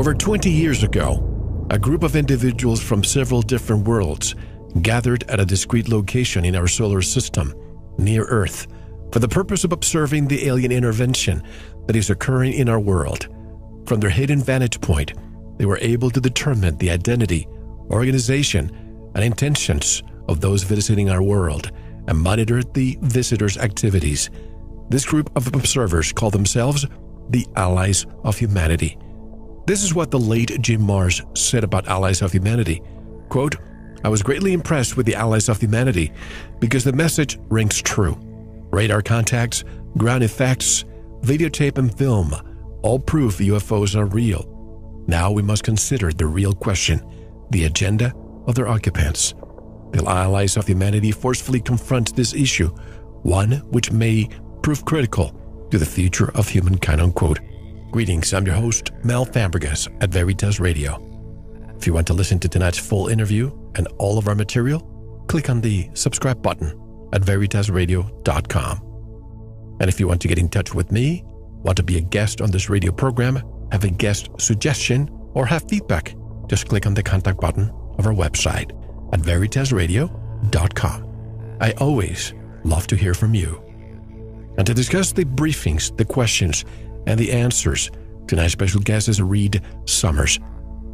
Over 20 years ago, a group of individuals from several different worlds gathered at a discrete location in our solar system, near Earth, for the purpose of observing the alien intervention that is occurring in our world. From their hidden vantage point, they were able to determine the identity, organization, and intentions of those visiting our world and monitor the visitors' activities. This group of observers call themselves the Allies of Humanity. This is what the late Jim Marrs said about Allies of Humanity. Quote, "I was greatly impressed with the Allies of Humanity because the message rings true. Radar contacts, ground effects, videotape and film all prove UFOs are real. Now we must consider the real question, the agenda of their occupants. The Allies of Humanity forcefully confront this issue, one which may prove critical to the future of humankind," unquote. Greetings, I'm your host, Mel Fabregas at Veritas Radio. If you want to listen to tonight's full interview and all of our material, click on the subscribe button at veritasradio.com. And if you want to get in touch with me, want to be a guest on this radio program, have a guest suggestion, or have feedback, just click on the contact button of our website at veritasradio.com. I always love to hear from you. And to discuss the briefings, the questions, and the answers, tonight's special guest is Reed Summers.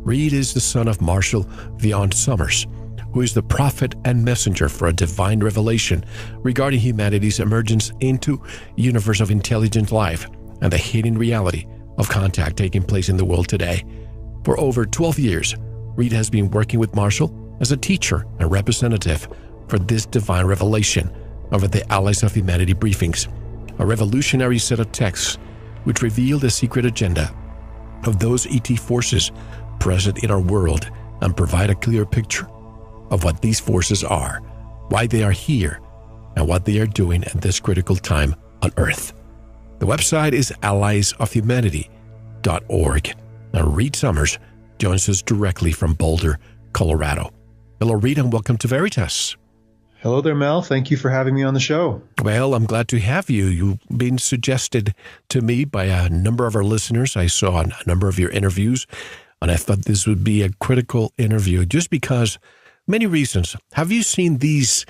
Reed is the son of Marshall Vion Summers, who is the prophet and messenger for a divine revelation regarding humanity's emergence into a universe of intelligent life and the hidden reality of contact taking place in the world today. For over 12 years, Reed has been working with Marshall as a teacher and representative for this divine revelation over the Allies of Humanity briefings, a revolutionary set of texts which reveal the secret agenda of those ET forces present in our world and provide a clear picture of what these forces are, why they are here, and what they are doing at this critical time on Earth. The website is alliesofhumanity.org. And Reed Summers joins us directly from Boulder, Colorado. Hello, Reed, and welcome to Veritas. Hello there, Mel. Thank you for having me on the show. Well, I'm glad to have you. You've been suggested to me by a number of our listeners. I saw a number of your interviews, and I thought this would be a critical interview just because many reasons. Have you seen these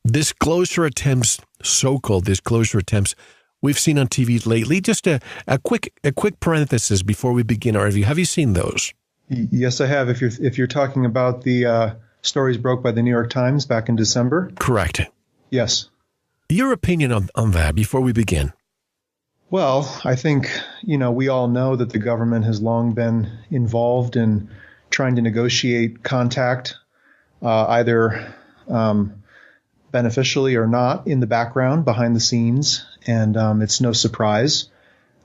disclosure attempts, so-called disclosure attempts, we've seen on TV lately? Just a quick parenthesis before we begin our review. Have you seen those? Yes, I have. If you're talking about the stories broke by the New York Times back in December? Correct. Yes. Your opinion on that before we begin? Well, I think, we all know that the government has long been involved in trying to negotiate contact, either beneficially or not, in the background, behind the scenes. And it's no surprise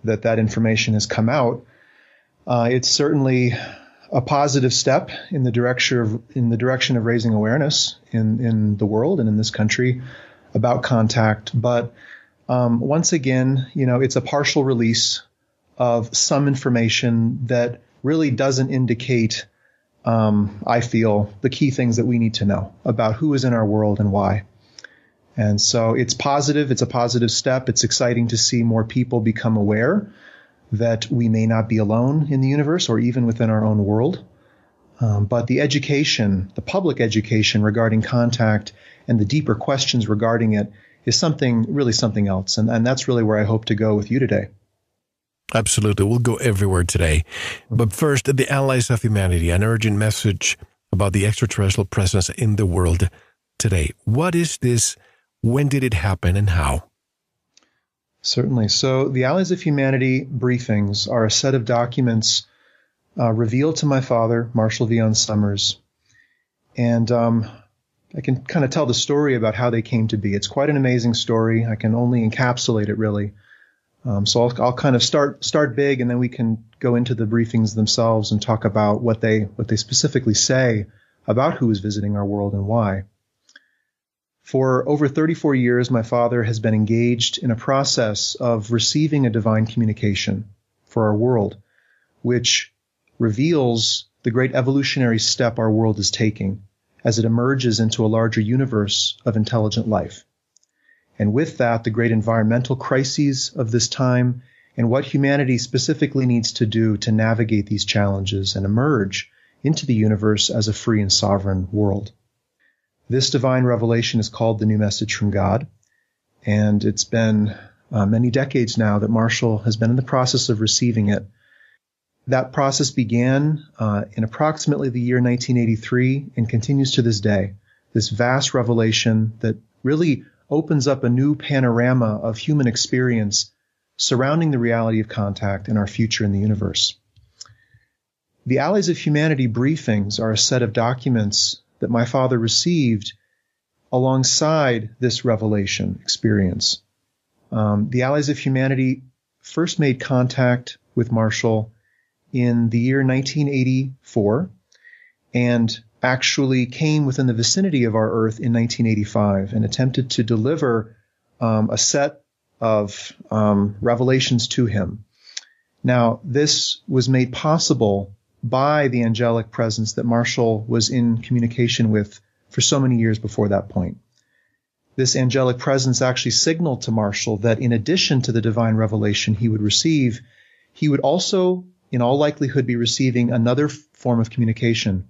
that information has come out. It's certainly a positive step in the direction of raising awareness in the world and in this country about contact. But once again, it's a partial release of some information that really doesn't indicate, I feel, the key things that we need to know about who is in our world and why. And so it's positive. It's a positive step. It's exciting to see more people become aware that we may not be alone in the universe or even within our own world. But the education, the public education regarding contact and the deeper questions regarding it is something else. And that's really where I hope to go with you today. Absolutely. We'll go everywhere today. But first, the Allies of Humanity, an urgent message about the extraterrestrial presence in the world today. What is this? When did it happen and how? Certainly. So the Allies of Humanity briefings are a set of documents revealed to my father, Marshall Vion Summers. And I can kind of tell the story about how they came to be. It's quite an amazing story. I can only encapsulate it, really. So I'll kind of start big, and then we can go into the briefings themselves and talk about what they specifically say about who is visiting our world and why. For over 34 years, my father has been engaged in a process of receiving a divine communication for our world, which reveals the great evolutionary step our world is taking as it emerges into a larger universe of intelligent life. And with that, the great environmental crises of this time and what humanity specifically needs to do to navigate these challenges and emerge into the universe as a free and sovereign world. This divine revelation is called the New Message from God, and it's been many decades now that Marshall has been in the process of receiving it. That process began in approximately the year 1983 and continues to this day. This vast revelation that really opens up a new panorama of human experience surrounding the reality of contact and our future in the universe. The Allies of Humanity briefings are a set of documents that my father received alongside this revelation experience. The Allies of Humanity first made contact with Marshall in the year 1984 and actually came within the vicinity of our Earth in 1985 and attempted to deliver a set of revelations to him. Now, this was made possible by the angelic presence that Marshall was in communication with for so many years before that point. This angelic presence actually signaled to Marshall that in addition to the divine revelation he would receive, he would also, in all likelihood, be receiving another form of communication.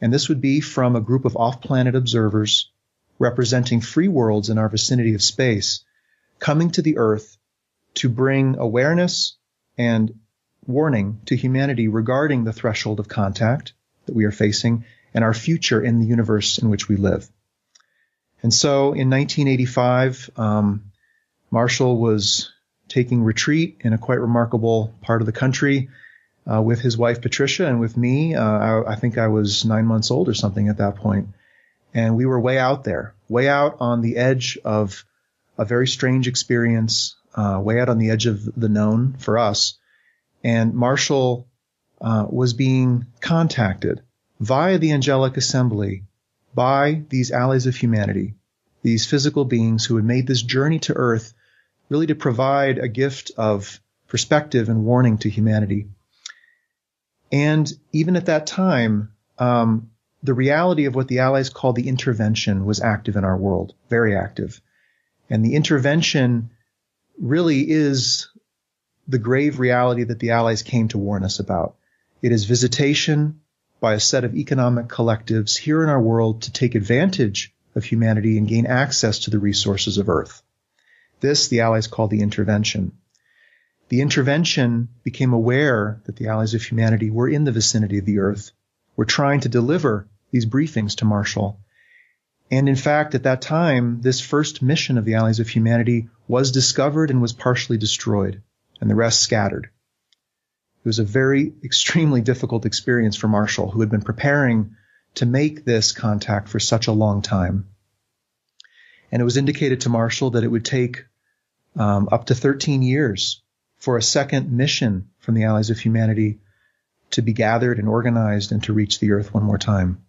And this would be from a group of off-planet observers representing free worlds in our vicinity of space, coming to the Earth to bring awareness and warning to humanity regarding the threshold of contact that we are facing and our future in the universe in which we live. And so in 1985, Marshall was taking retreat in a quite remarkable part of the country with his wife Patricia and with me. I think I was 9 months old or something at that point. And we were way out there, way out on the edge of a very strange experience, way out on the edge of the known for us. And Marshall was being contacted via the angelic assembly by these allies of humanity, these physical beings who had made this journey to Earth really to provide a gift of perspective and warning to humanity. And even at that time, the reality of what the Allies called the intervention was active in our world, very active. And the intervention really is the grave reality that the Allies came to warn us about. It is visitation by a set of economic collectives here in our world to take advantage of humanity and gain access to the resources of Earth. This the Allies called the intervention. The intervention became aware that the Allies of Humanity were in the vicinity of the Earth, were trying to deliver these briefings to Marshall. And in fact, at that time, this first mission of the Allies of Humanity was discovered and was partially destroyed, and the rest scattered. It was a very extremely difficult experience for Marshall, who had been preparing to make this contact for such a long time. And it was indicated to Marshall that it would take up to 13 years for a second mission from the Allies of Humanity to be gathered and organized and to reach the Earth one more time.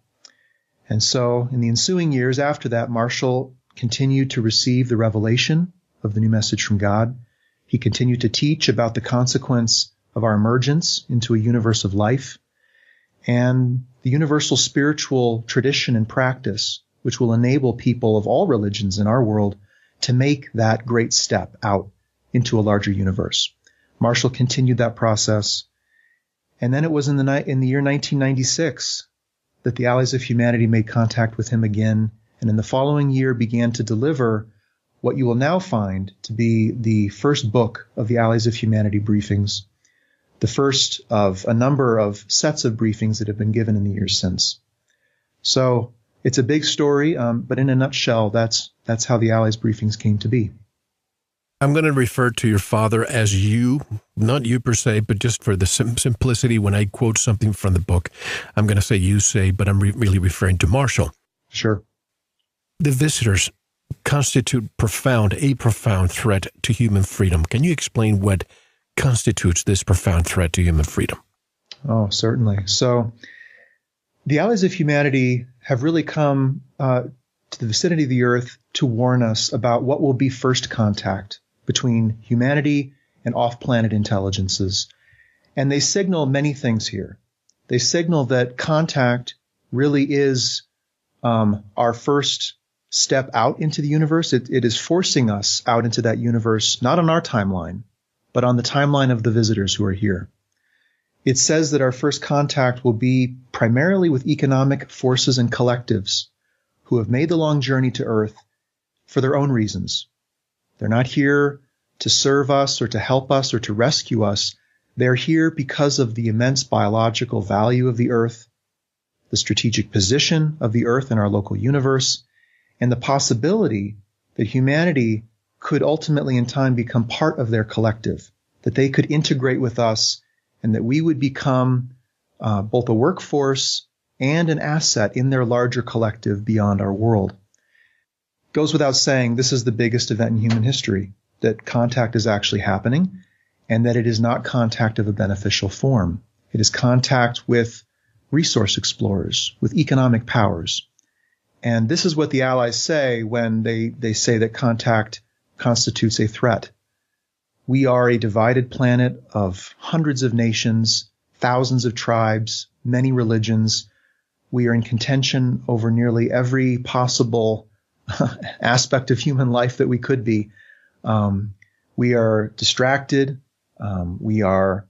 And so in the ensuing years after that, Marshall continued to receive the revelation of the new message from God. He continued to teach about the consequence of our emergence into a universe of life and the universal spiritual tradition and practice which will enable people of all religions in our world to make that great step out into a larger universe. Marshall continued that process. And then it was in the year 1996 that the Allies of Humanity made contact with him again, and in the following year began to deliver what you will now find to be the first book of the Allies of Humanity briefings, the first of a number of sets of briefings that have been given in the years since. So it's a big story, but in a nutshell, that's how the Allies briefings came to be. I'm going to refer to your father as you, not you per se, but just for the simplicity. When I quote something from the book, I'm going to say you say, but I'm really referring to Marshall. Sure. The visitors constitute a profound threat to human freedom. Can you explain what constitutes this profound threat to human freedom? Oh, certainly. So the Allies of Humanity have really come to the vicinity of the Earth to warn us about what will be first contact between humanity and off-planet intelligences. And they signal many things here. They signal that contact really is our first step out into the universe. It is forcing us out into that universe, not on our timeline, but on the timeline of the visitors who are here. It says that our first contact will be primarily with economic forces and collectives who have made the long journey to Earth for their own reasons. They're not here to serve us or to help us or to rescue us. They're here because of the immense biological value of the Earth, the strategic position of the Earth in our local universe, and the possibility that humanity could ultimately in time become part of their collective, that they could integrate with us, and that we would become both a workforce and an asset in their larger collective beyond our world. Goes without saying, this is the biggest event in human history, that contact is actually happening, and that it is not contact of a beneficial form. It is contact with resource explorers, with economic powers. And this is what the Allies say when they say that contact constitutes a threat. We are a divided planet of hundreds of nations, thousands of tribes, many religions. We are in contention over nearly every possible aspect of human life that we could be. We are distracted. We are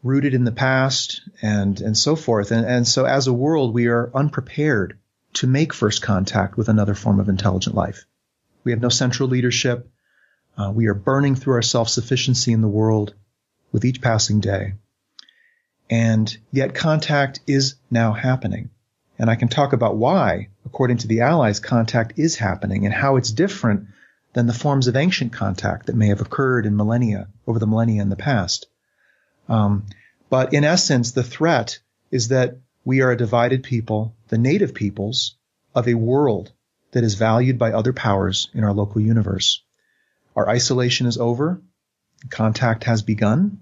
rooted in the past and so forth. And so as a world, we are unprepared to make first contact with another form of intelligent life. We have no central leadership. We are burning through our self-sufficiency in the world with each passing day. And yet contact is now happening. And I can talk about why, according to the Allies, contact is happening and how it's different than the forms of ancient contact that may have occurred in over the millennia in the past. But in essence, the threat is that we are a divided people, the native peoples of a world that is valued by other powers in our local universe. Our isolation is over. Contact has begun.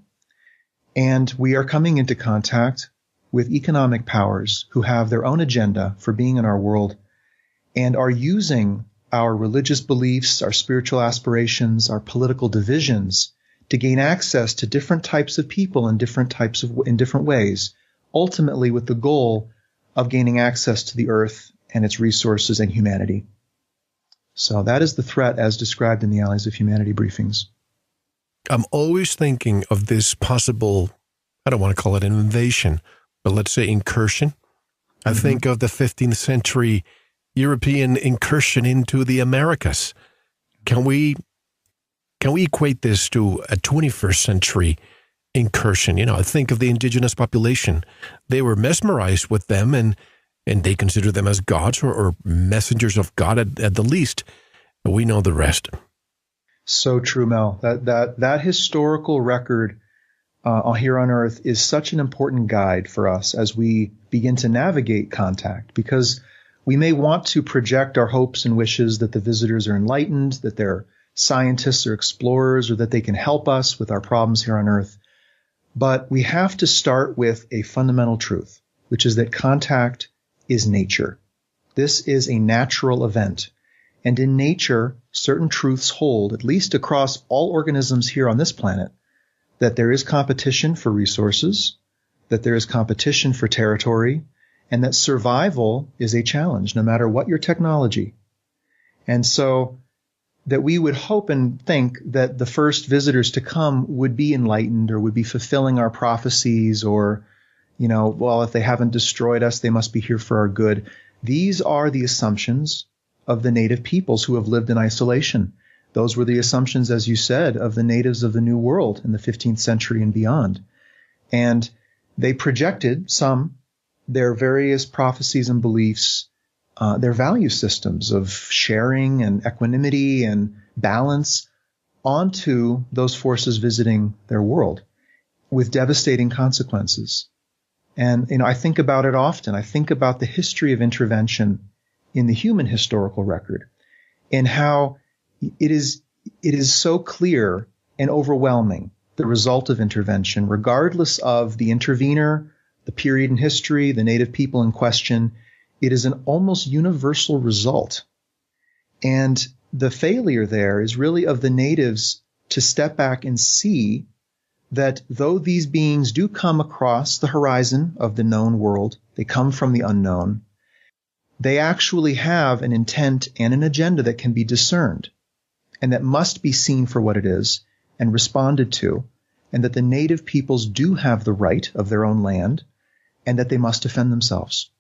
And we are coming into contact with economic powers who have their own agenda for being in our world and are using our religious beliefs, our spiritual aspirations, our political divisions to gain access to different types of people in different ways, ultimately with the goal of gaining access to the Earth and its resources and humanity. So that is the threat as described in the Allies of Humanity briefings. I'm always thinking of this possible, I don't want to call it an invasion, but let's say incursion. I think of the 15th century European incursion into the Americas. Can we equate this to a 21st century incursion? You know, I think of the indigenous population. They were mesmerized with them and they consider them as gods or messengers of God at the least. We know the rest. So true, Mel. That historical record here on Earth is such an important guide for us as we begin to navigate contact, because we may want to project our hopes and wishes that the visitors are enlightened, that they're scientists or explorers, or that they can help us with our problems here on Earth. But we have to start with a fundamental truth, which is that contact is nature. This is a natural event. And in nature, certain truths hold, at least across all organisms here on this planet, that there is competition for resources, that there is competition for territory, and that survival is a challenge, no matter what your technology. And so that we would hope and think that the first visitors to come would be enlightened or would be fulfilling our prophecies or, well, if they haven't destroyed us, they must be here for our good. These are the assumptions of the native peoples who have lived in isolation. Those were the assumptions, as you said, of the natives of the New World in the 15th century and beyond. And they projected their various prophecies and beliefs, their value systems of sharing and equanimity and balance onto those forces visiting their world with devastating consequences. And, I think about it often. I think about the history of intervention in the human historical record and how it is so clear and overwhelming, the result of intervention, regardless of the intervener, the period in history, the native people in question. It is an almost universal result. And the failure there is really of the natives to step back and see that though these beings do come across the horizon of the known world, they come from the unknown, they actually have an intent and an agenda that can be discerned and that must be seen for what it is, and responded to, and that the native peoples do have the right of their own land, and that they must defend themselves.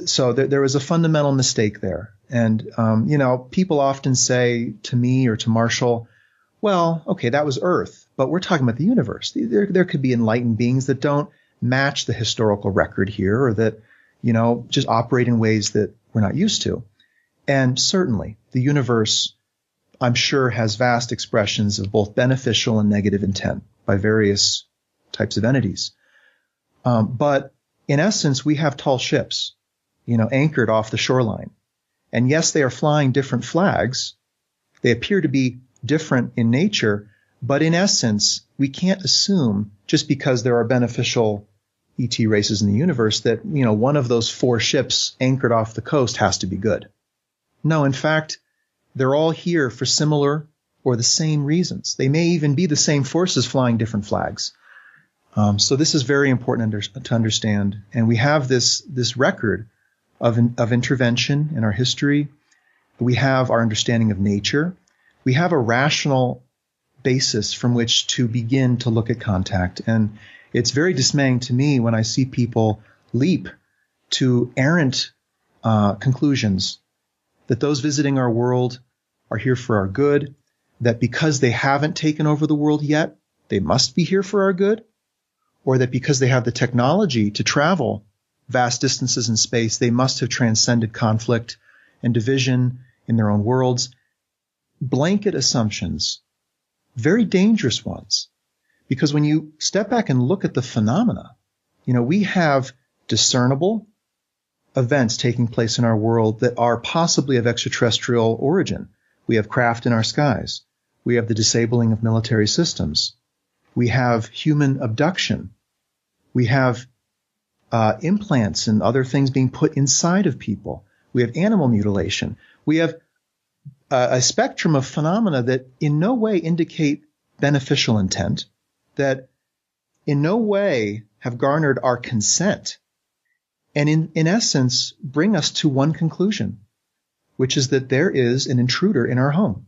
So there was a fundamental mistake there. And, people often say to me or to Marshall, well, okay, that was Earth, but we're talking about the universe. There could be enlightened beings that don't match the historical record here, or that, just operate in ways that we're not used to. And certainly the universe, I'm sure, has vast expressions of both beneficial and negative intent by various types of entities. But in essence, we have tall ships, anchored off the shoreline. And yes, they are flying different flags. They appear to be different in nature, but in essence, we can't assume just because there are beneficial ET races in the universe that, one of those 4 ships anchored off the coast has to be good. No, in fact, they're all here for similar or the same reasons. They may even be the same forces flying different flags. So this is very important to understand. And we have this record of intervention in our history. We have our understanding of nature. We have a rational basis from which to begin to look at contact. And it's very dismaying to me when I see people leap to errant conclusions that those visiting our world are here for our good, that because they haven't taken over the world yet, they must be here for our good, or that because they have the technology to travel vast distances in space, they must have transcended conflict and division in their own worlds. Blanket assumptions, very dangerous ones, because when you step back and look at the phenomena, we have discernible events taking place in our world that are possibly of extraterrestrial origin. We have craft in our skies. We have the disabling of military systems. We have human abduction. We have implants and other things being put inside of people. We have animal mutilation. We have a spectrum of phenomena that in no way indicate beneficial intent, that in no way have garnered our consent, and in essence bring us to one conclusion, which is that there is an intruder in our home,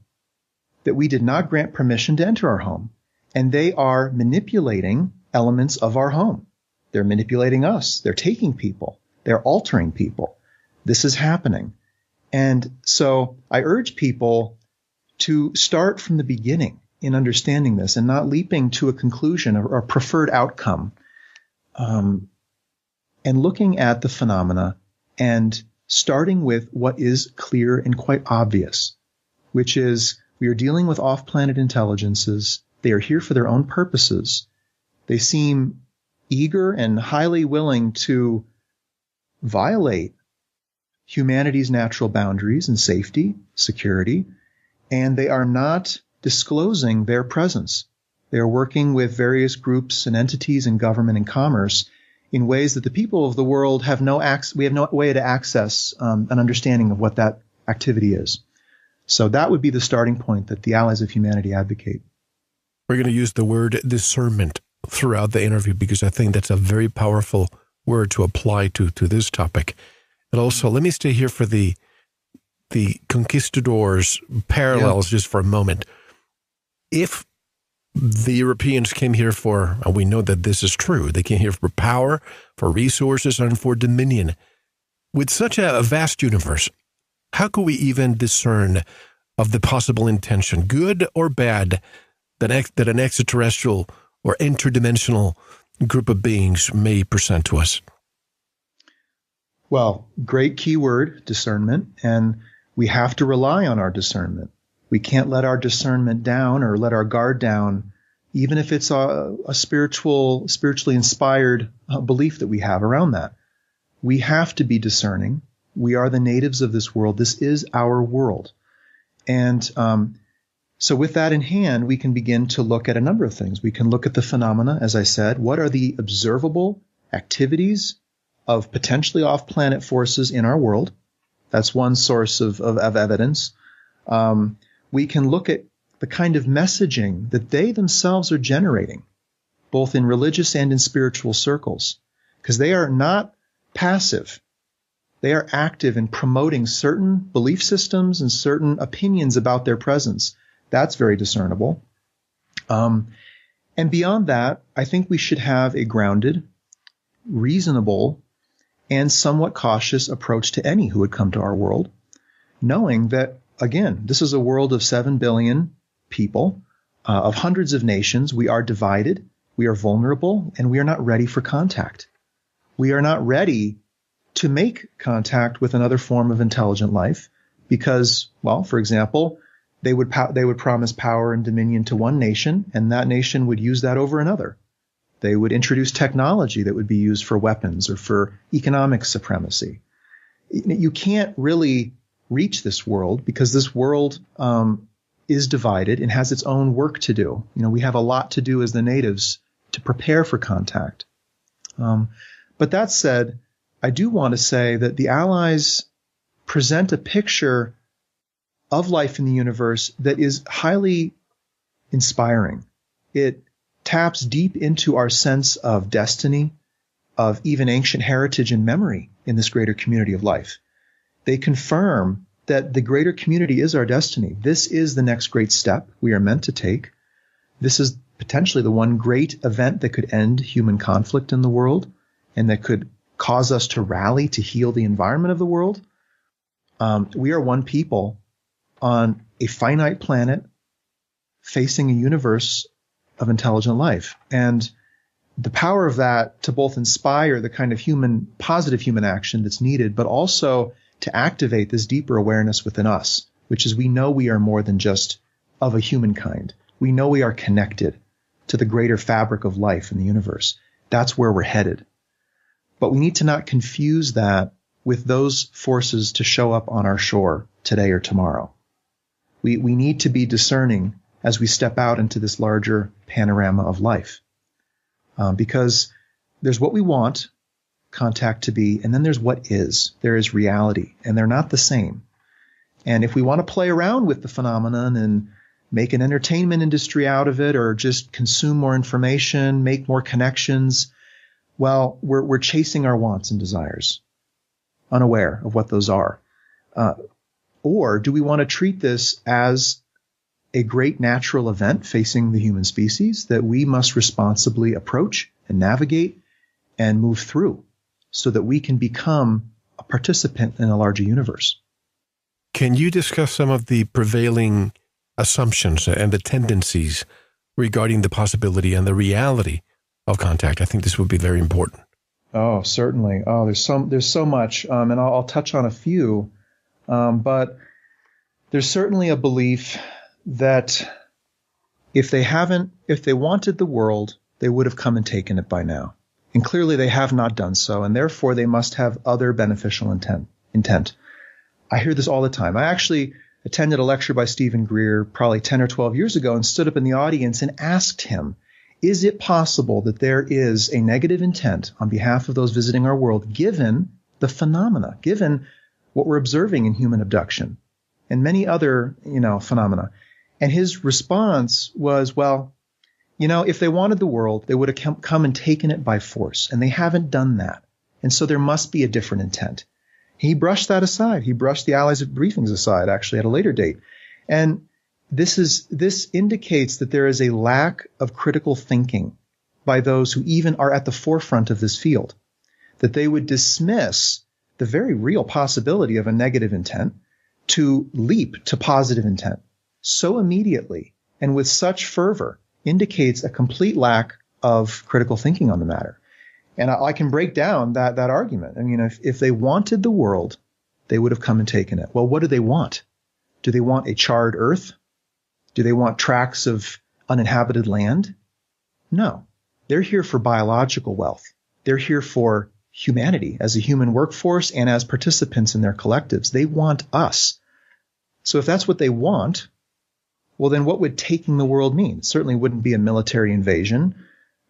that we did not grant permission to enter our home, and they are manipulating elements of our home. They're manipulating us. They're taking people. They're altering people. This is happening. And so I urge people to start from the beginning in understanding this and not leaping to a conclusion or a preferred outcome, and looking at the phenomena and starting with what is clear and quite obvious, which is we are dealing with off-planet intelligences. They are here for their own purposes. They seem eager and highly willing to violate humanity's natural boundaries and safety, security, and they are not disclosing their presence. They are working with various groups and entities in government and commerce in ways that the people of the world have we have no way to access an understanding of what that activity is. So that would be the starting point that the Allies of Humanity advocate. We're going to use the word discernment throughout the interview because I think that's a very powerful word to apply to this topic. And also, let me stay here for the conquistadors parallels just for a moment. If the Europeans came here for, and we know that this is true, they came here for power, for resources, and for dominion. With such a vast universe, how could we even discern of the possible intention, good or bad, that an extraterrestrial or interdimensional group of beings may present to us? Well, great keyword, discernment, and we have to rely on our discernment. We can't let our discernment down or let our guard down, even if it's a spiritually inspired belief that we have around that. We have to be discerning. We are the natives of this world. This is our world. And so with that in hand, we can begin to look at a number of things. We can look at the phenomena, as I said. What are the observable activities of potentially off-planet forces in our world? That's one source of evidence. We can look at the kind of messaging that they themselves are generating, both in religious and in spiritual circles, because they are not passive. They are active in promoting certain belief systems and certain opinions about their presence. That's very discernible. And beyond that, I think we should have a grounded, reasonable, and somewhat cautious approach to any who would come to our world, knowing that, again, this is a world of 7 billion people, of hundreds of nations. We are divided, we are vulnerable, and we are not ready for contact. We are not ready to make contact with another form of intelligent life because, well, for example, they would promise power and dominion to one nation, and that nation would use that over another. They would introduce technology that would be used for weapons or for economic supremacy. You can't really reach this world because this world is divided and has its own work to do. We have a lot to do as the natives to prepare for contact. But that said, I do want to say that the Allies present a picture of life in the universe that is highly inspiring. It taps deep into our sense of destiny, of even ancient heritage and memory in this greater community of life. They confirm that the greater community is our destiny. This is the next great step we are meant to take. This is potentially the one great event that could end human conflict in the world and that could cause us to rally to heal the environment of the world. We are one people on a finite planet facing a universe of intelligent life. And the power of that to both inspire the kind of positive human action that's needed, but also to activate this deeper awareness within us, which is we know we are more than just of a humankind. We know we are connected to the greater fabric of life in the universe. That's where we're headed. But we need to not confuse that with those forces to show up on our shore today or tomorrow. We need to be discerning as we step out into this larger panorama of life. Because there's what we want contact to be, and then there's what is. There is reality, and they're not the same. And if we want to play around with the phenomenon and make an entertainment industry out of it, or just consume more information, make more connections, well, we're chasing our wants and desires, unaware of what those are. Or do we want to treat this as a great natural event facing the human species that we must responsibly approach and navigate and move through so that we can become a participant in a larger universe? Can you discuss some of the prevailing assumptions and the tendencies regarding the possibility and the reality of contact? I think this would be very important. Oh, certainly. Oh, there's so much, and I'll touch on a few. But there's certainly a belief that if they wanted the world, they would have come and taken it by now. And clearly they have not done so, and therefore they must have other beneficial intent. I hear this all the time. I actually attended a lecture by Stephen Greer probably 10 or 12 years ago and stood up in the audience and asked him, is it possible that there is a negative intent on behalf of those visiting our world, given the phenomena, given what we're observing in human abduction and many other, phenomena? And his response was, well, if they wanted the world, they would have come and taken it by force, and they haven't done that. And so there must be a different intent. He brushed that aside. He brushed the Allies' briefings aside, actually, at a later date. And this indicates that there is a lack of critical thinking by those who even are at the forefront of this field, that they would dismiss the very real possibility of a negative intent to leap to positive intent so immediately and with such fervor indicates a complete lack of critical thinking on the matter. And I can break down that argument. I mean, if they wanted the world, they would have come and taken it. Well, what do they want? Do they want a charred earth? Do they want tracts of uninhabited land? No. They're here for biological wealth. They're here for humanity as a human workforce and as participants in their collectives. They want us. So if that's what they want, well, then what would taking the world mean? It certainly wouldn't be a military invasion.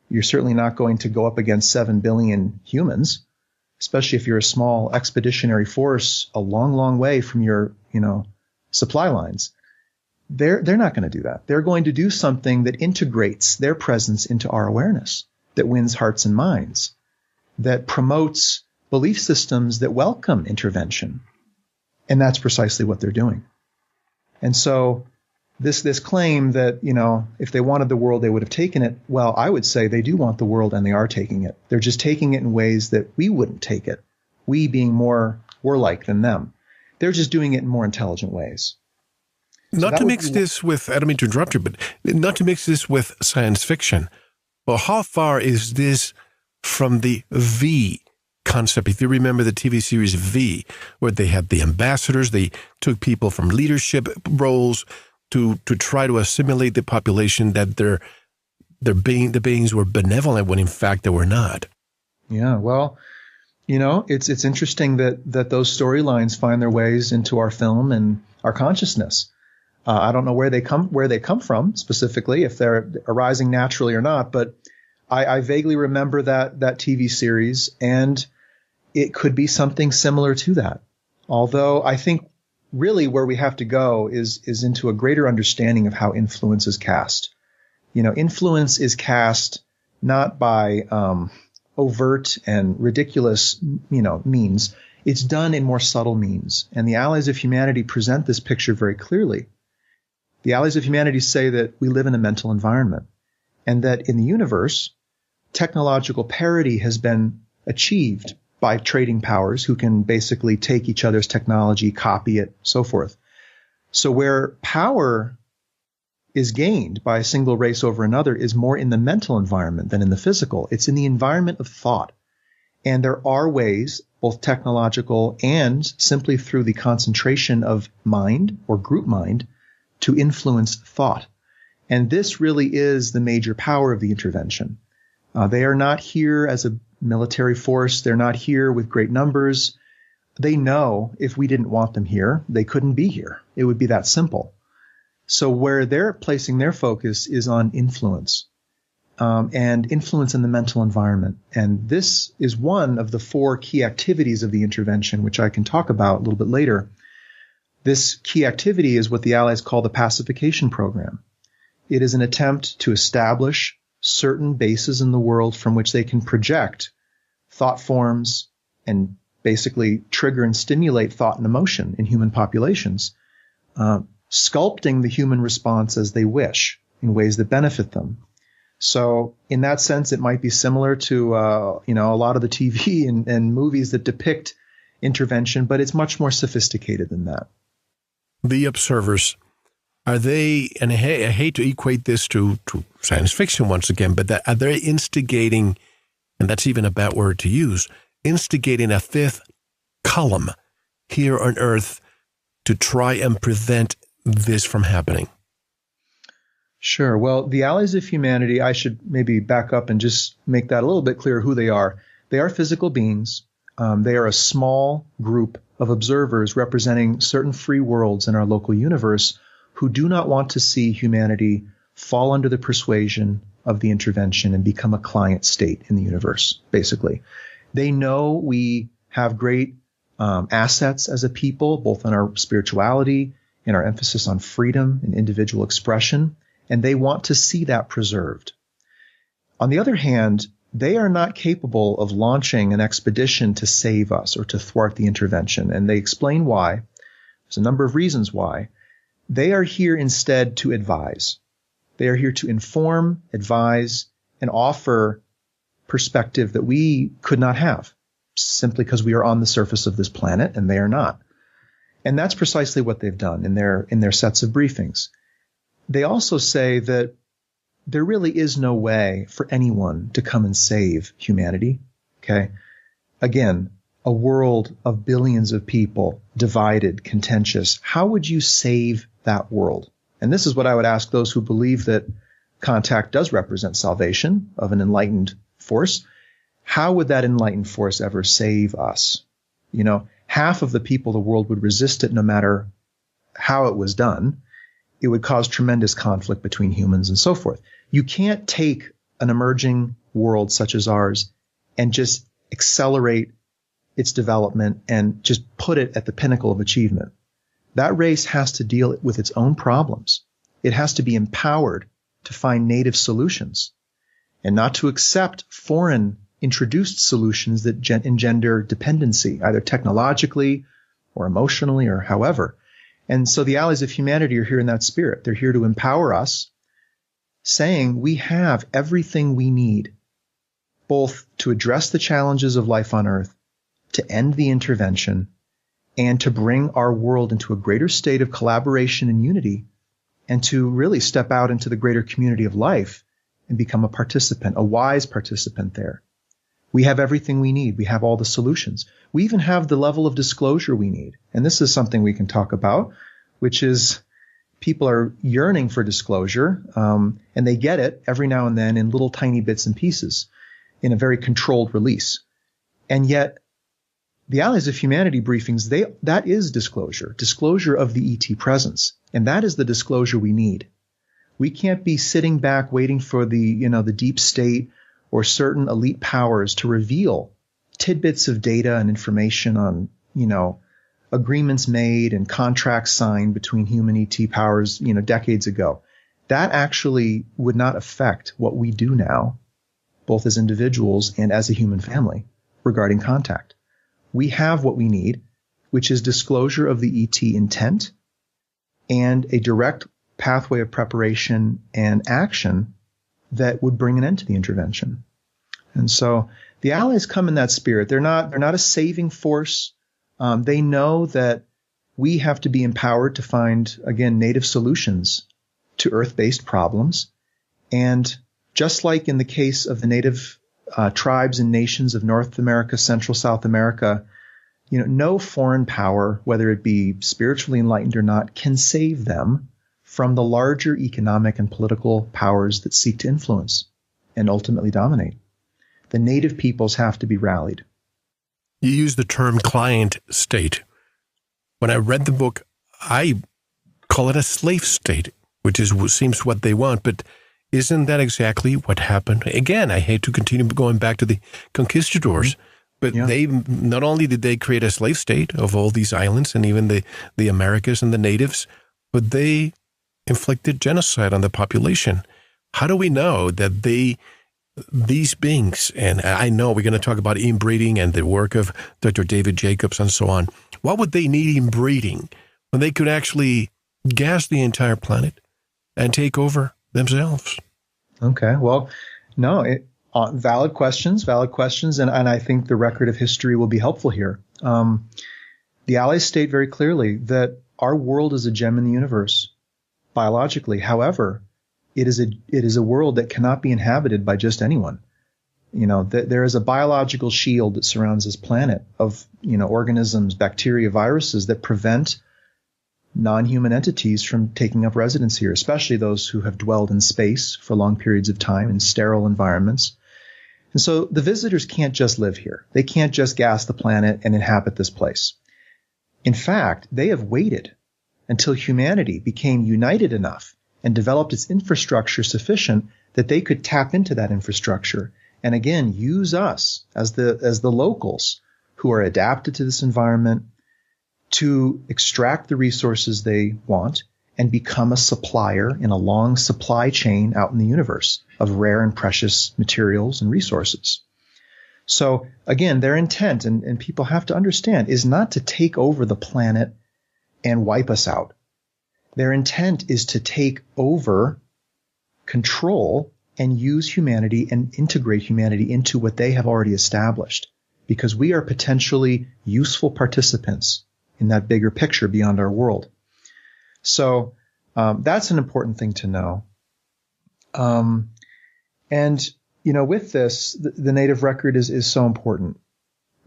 You're certainly not going to go up against 7 billion humans, especially if you're a small expeditionary force a long, long way from your, supply lines. They're not going to do that. They're going to do something that integrates their presence into our awareness, that wins hearts and minds, that promotes belief systems that welcome intervention. And that's precisely what they're doing. And so this claim that, if they wanted the world, they would have taken it. Well, I would say they do want the world and they are taking it. They're just taking it in ways that we wouldn't take it. We being more warlike than them. They're just doing it in more intelligent ways. Not to mix this with, I don't mean to interrupt you, but not to mix this with science fiction. Well, how far is this from the V concept? If you remember the TV series V, where they had the ambassadors, they took people from leadership roles to try to assimilate the population, that the beings were benevolent when in fact they were not. Yeah, well, it's interesting that those storylines find their ways into our film and our consciousness. I don't know where they come from specifically, if they're arising naturally or not, but I vaguely remember that TV series, and it could be something similar to that. Although I think really where we have to go is into a greater understanding of how influence is cast. Influence is cast not by overt and ridiculous, means. It's done in more subtle means. And the Allies of Humanity present this picture very clearly. The Allies of Humanity say that we live in a mental environment, and that in the universe, technological parity has been achieved by trading powers who can basically take each other's technology, copy it, so forth. So where power is gained by a single race over another is more in the mental environment than in the physical. It's in the environment of thought. And there are ways, both technological and simply through the concentration of mind or group mind, to influence thought. And this really is the major power of the intervention. They are not here as a military force. They're not here with great numbers. They know if we didn't want them here, they couldn't be here. It would be that simple. So where they're placing their focus is on influence, and influence in the mental environment. And this is one of the 4 key activities of the intervention, which I can talk about a little bit later. This key activity is what the Allies call the pacification program. It is an attempt to establish certain bases in the world from which they can project thought forms and basically trigger and stimulate thought and emotion in human populations, sculpting the human response as they wish in ways that benefit them. So in that sense, it might be similar to, a lot of the TV and movies that depict intervention, but it's much more sophisticated than that. The observers, are they, and I hate to equate this to science fiction once again, but are they instigating, and that's even a bad word to use, instigating a 5th column here on Earth to try and prevent this from happening? Sure. Well, the Allies of Humanity, I should maybe back up and just make that a little bit clearer who they are. They are physical beings. They are a small group of observers representing certain free worlds in our local universe who do not want to see humanity fall under the persuasion of the intervention and become a client state in the universe, basically. They know we have great assets as a people, both in our spirituality and our emphasis on freedom and individual expression, and they want to see that preserved. On the other hand, they are not capable of launching an expedition to save us or to thwart the intervention, and they explain why. There's a number of reasons why. They are here instead to advise. They are here to inform, advise, and offer perspective that we could not have, simply because we are on the surface of this planet and they are not. And that's precisely what they've done in their sets of briefings. They also say that there really is no way for anyone to come and save humanity. Okay. Again, a world of billions of people, divided, contentious. How would you save that world? And this is what I would ask those who believe that contact does represent salvation of an enlightened force. How would that enlightened force ever save us? Half of the people of the world would resist it no matter how it was done. It would cause tremendous conflict between humans and so forth. You can't take an emerging world such as ours and just accelerate its development and just put it at the pinnacle of achievement. That race has to deal with its own problems. It has to be empowered to find native solutions and not to accept foreign introduced solutions that engender dependency, either technologically or emotionally or however. And so the Allies of Humanity are here in that spirit. They're here to empower us, saying we have everything we need, both to address the challenges of life on Earth, to end the intervention, and to bring our world into a greater state of collaboration and unity, and to really step out into the greater community of life and become a participant, a wise participant there. We have everything we need. We have all the solutions. We even have the level of disclosure we need. And this is something we can talk about, which is people are yearning for disclosure, and they get it every now and then in little tiny bits and pieces in a very controlled release. And yet, the Allies of Humanity briefings, that is disclosure of the ET presence. And that is the disclosure we need. We can't be sitting back waiting for the deep state or certain elite powers to reveal tidbits of data and information on, agreements made and contracts signed between human ET powers, decades ago. That actually would not affect what we do now, both as individuals and as a human family, regarding contact. We have what we need, which is disclosure of the ET intent and a direct pathway of preparation and action that would bring an end to the intervention. And so the Allies come in that spirit. They're not a saving force. They know that we have to be empowered to find, again, native solutions to Earth-based problems. And just like in the case of the native tribes and nations of North America, Central South America, no foreign power, whether it be spiritually enlightened or not, can save them from the larger economic and political powers that seek to influence and ultimately dominate. The native peoples have to be rallied. You use the term client state. When I read the book, I call it a slave state, which seems what they want, but isn't that exactly what happened? Again, I hate to continue going back to the conquistadors, but they not only did they create a slave state of all these islands and even the Americas and the natives, but they inflicted genocide on the population. How do we know that these beings, and I know we're going to talk about inbreeding and the work of Dr. David Jacobs and so on, what would they need inbreeding when they could actually gas the entire planet and take over themselves? Okay, well, no, valid questions, and I think the record of history will be helpful here. The Allies state very clearly that our world is a gem in the universe, biologically. However, it is a world that cannot be inhabited by just anyone. There is a biological shield that surrounds this planet of, organisms, bacteria, viruses that prevent non-human entities from taking up residence here, especially those who have dwelled in space for long periods of time in sterile environments. And so the visitors can't just live here. They can't just gas the planet and inhabit this place. In fact, they have waited until humanity became united enough and developed its infrastructure sufficient that they could tap into that infrastructure and again use us as the locals who are adapted to this environment to extract the resources they want and become a supplier in a long supply chain out in the universe of rare and precious materials and resources. So again, their intent, and people have to understand, is not to take over the planet and wipe us out. Their intent is to take over, control, and use humanity and integrate humanity into what they have already established, because we are potentially useful participants in that bigger picture beyond our world. So that's an important thing to know. With this, the native record is so important.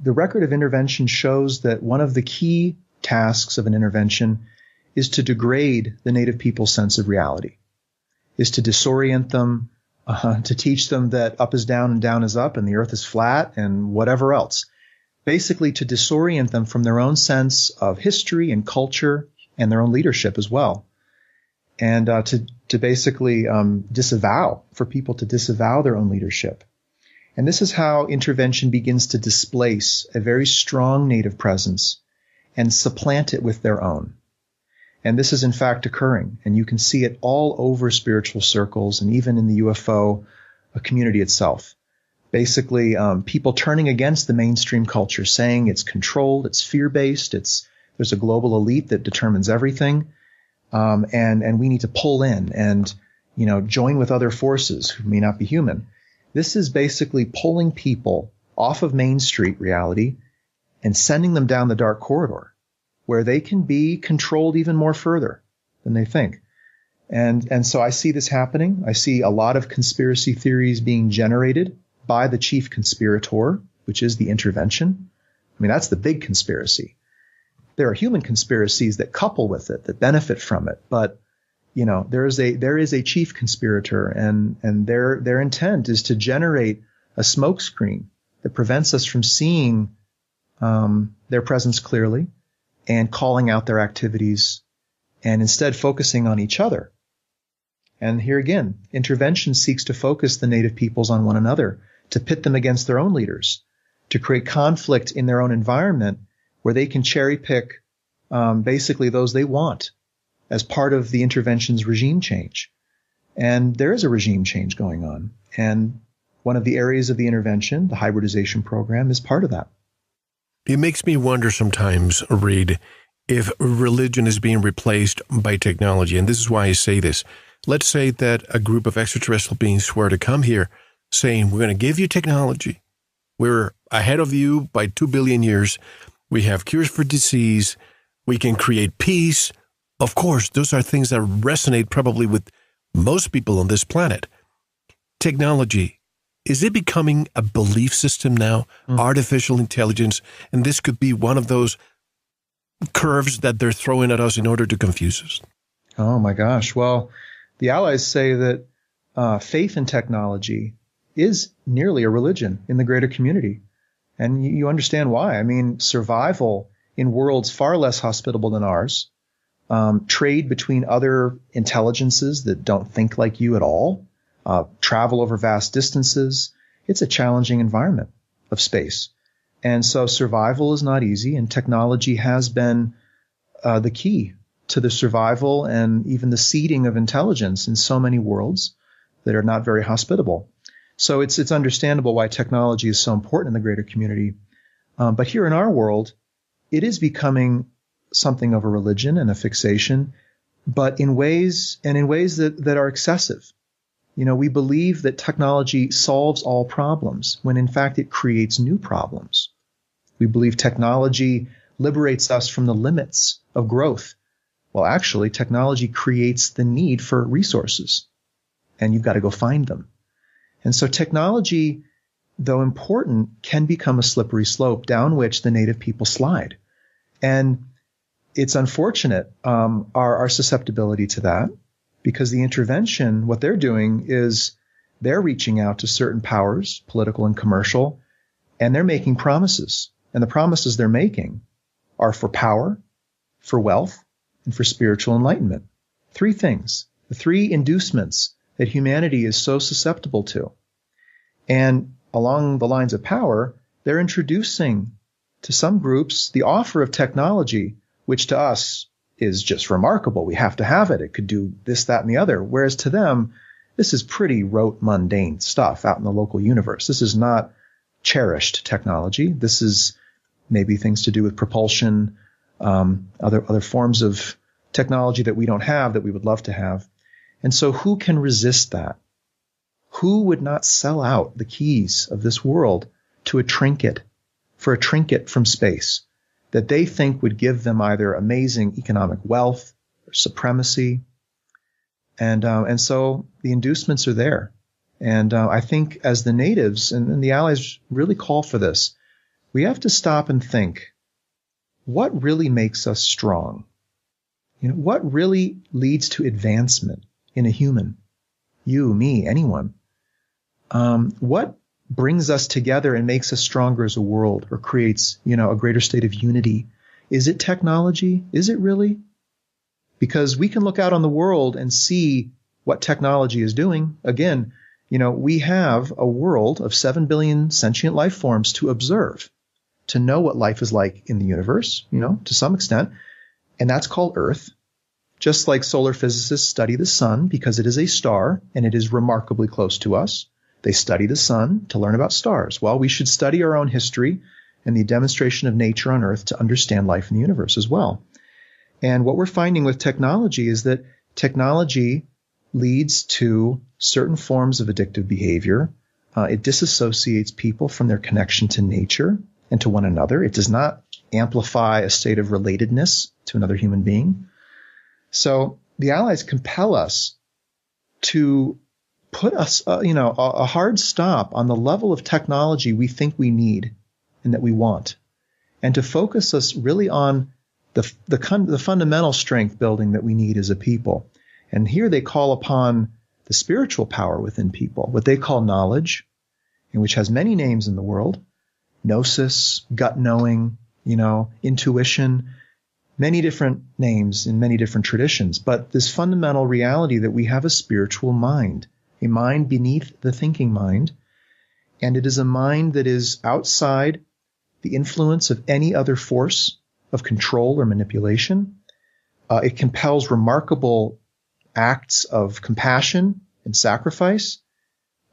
The record of intervention shows that one of the key tasks of an intervention is to degrade the native people's sense of reality, is to disorient them, to teach them that up is down and down is up and the earth is flat and whatever else. Basically to disorient them from their own sense of history and culture and their own leadership as well. And to basically for people to disavow their own leadership. And this is how intervention begins to displace a very strong native presence and supplant it with their own. And this is in fact occurring, and you can see it all over spiritual circles and even in the UFO community itself. Basically, people turning against the mainstream culture, saying it's controlled, it's fear-based, it's there's a global elite that determines everything. And we need to pull in and, join with other forces who may not be human. This is basically pulling people off of Main Street reality and sending them down the dark corridor where they can be controlled even more further than they think. And so I see this happening. I see a lot of conspiracy theories being generated by the chief conspirator, which is the intervention. I mean, that's the big conspiracy. There are human conspiracies that couple with it, that benefit from it. But, there is a chief conspirator, and their intent is to generate a smokescreen that prevents us from seeing their presence clearly and calling out their activities, and instead focusing on each other. And here again, intervention seeks to focus the native peoples on one another, to pit them against their own leaders, to create conflict in their own environment where they can cherry pick basically those they want as part of the intervention's regime change. And there is a regime change going on. And one of the areas of the intervention, the hybridization program, is part of that. It makes me wonder sometimes, Reed, if religion is being replaced by technology. And this is why I say this. Let's say that a group of extraterrestrial beings were to come here saying, we're going to give you technology. We're ahead of you by 2 billion years. We have cures for disease. We can create peace. Of course, those are things that resonate probably with most people on this planet. Technology, is it becoming a belief system now? Artificial intelligence, and this could be one of those curves that they're throwing at us in order to confuse us. Oh my gosh. Well, the Allies say that faith in technology is nearly a religion in the greater community. And you understand why. I mean, survival in worlds far less hospitable than ours, trade between other intelligences that don't think like you at all, travel over vast distances. It's a challenging environment of space. And so survival is not easy, and technology has been the key to the survival and even the seeding of intelligence in so many worlds that are not very hospitable. So it's understandable why technology is so important in the greater community. But here in our world, it is becoming something of a religion and a fixation, but in ways that are excessive. We believe that technology solves all problems when in fact it creates new problems. We believe technology liberates us from the limits of growth. Well, actually, technology creates the need for resources, and you've got to go find them. And so technology, though important, can become a slippery slope down which the native people slide. And it's unfortunate, our susceptibility to that, because the intervention, what they're doing is they're reaching out to certain powers, political and commercial, and they're making promises. And the promises they're making are for power, for wealth, and for spiritual enlightenment. 3 things, the 3 inducements that humanity is so susceptible to. And along the lines of power, they're introducing to some groups the offer of technology, which to us is just remarkable. We have to have it. It could do this, that, and the other. Whereas to them, this is pretty rote, mundane stuff out in the local universe. This is not cherished technology. This is maybe things to do with propulsion, other forms of technology that we don't have that we would love to have. And so who can resist that? Who would not sell out the keys of this world to a trinket, for a trinket from space that they think would give them either amazing economic wealth or supremacy? And so the inducements are there. And I think as the natives and the Allies really call for this, we have to stop and think, what really makes us strong? What really leads to advancement in a human? You, me, anyone. What brings us together and makes us stronger as a world, or creates, a greater state of unity? Is it technology? Is it really? Because we can look out on the world and see what technology is doing. Again, we have a world of 7 billion sentient life forms to observe, to know what life is like in the universe, to some extent. And that's called Earth. Just like solar physicists study the sun because it is a star and it is remarkably close to us. They study the sun to learn about stars. Well, we should study our own history and the demonstration of nature on Earth to understand life in the universe as well. And what we're finding with technology is that technology leads to certain forms of addictive behavior. It disassociates people from their connection to nature and to one another. It does not amplify a state of relatedness to another human being. So the Allies compel us to put us, a hard stop on the level of technology we think we need and that we want, and to focus us really on the fundamental strength building that we need as a people. And here they call upon the spiritual power within people, what they call knowledge, and which has many names in the world: gnosis, gut knowing, intuition, many different names in many different traditions. But this fundamental reality that we have a spiritual mind, a mind beneath the thinking mind, and it is a mind that is outside the influence of any other force of control or manipulation. It compels remarkable acts of compassion and sacrifice.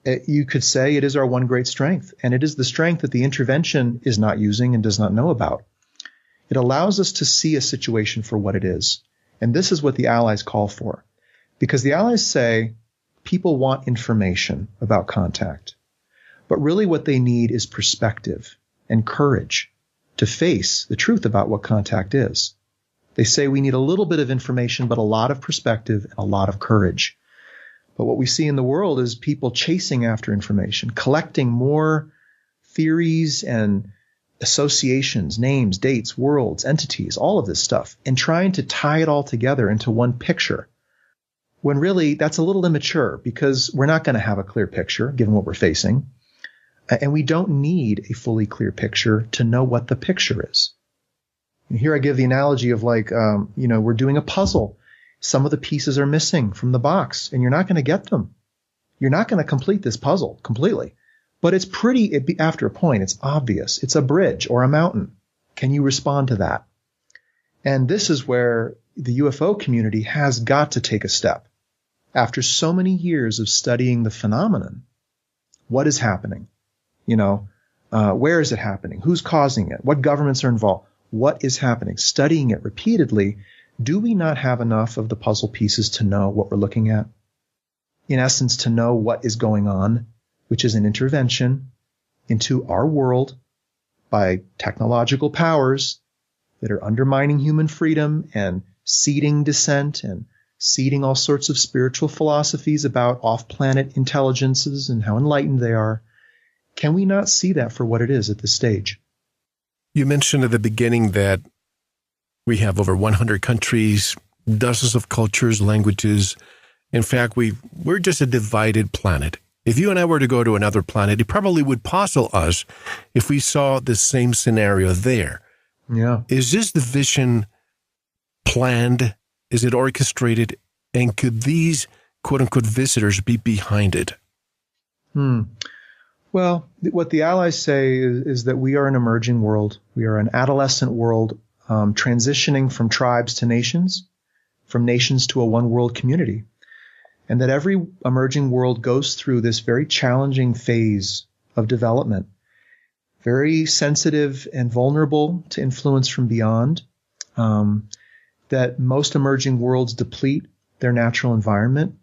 You could say it is our one great strength, and it is the strength that the intervention is not using and does not know about. It allows us to see a situation for what it is. And this is what the Allies call for. Because the Allies say people want information about contact. But really what they need is perspective and courage to face the truth about what contact is. They say we need a little bit of information, but a lot of perspective and a lot of courage. But what we see in the world is people chasing after information, collecting more theories and associations, names, dates, worlds, entities, all of this stuff, and trying to tie it all together into one picture. When really that's a little immature, because we're not going to have a clear picture given what we're facing. And we don't need a fully clear picture to know what the picture is. And here I give the analogy of we're doing a puzzle. Some of the pieces are missing from the box, and you're not going to get them. You're not going to complete this puzzle completely. But it's after a point, it's obvious. It's a bridge or a mountain. Can you respond to that? And this is where the UFO community has got to take a step. After so many years of studying the phenomenon, what is happening? Where is it happening? Who's causing it? What governments are involved? What is happening? Studying it repeatedly, do we not have enough of the puzzle pieces to know what we're looking at? In essence, to know what is going on, which is an intervention into our world by technological powers that are undermining human freedom and seeding dissent and seeding all sorts of spiritual philosophies about off-planet intelligences and how enlightened they are. Can we not see that for what it is at this stage? You mentioned at the beginning that we have over 100 countries, dozens of cultures, languages. In fact, we're just a divided planet. If you and I were to go to another planet, it probably would puzzle us if we saw the same scenario there. Yeah. Is this division planned? Is it orchestrated? And could these quote-unquote visitors be behind it? Well, what the Allies say is that we are an emerging world. We are an adolescent world, transitioning from tribes to nations, from nations to a one-world community. And that every emerging world goes through this very challenging phase of development, very sensitive and vulnerable to influence from beyond, that most emerging worlds deplete their natural environment,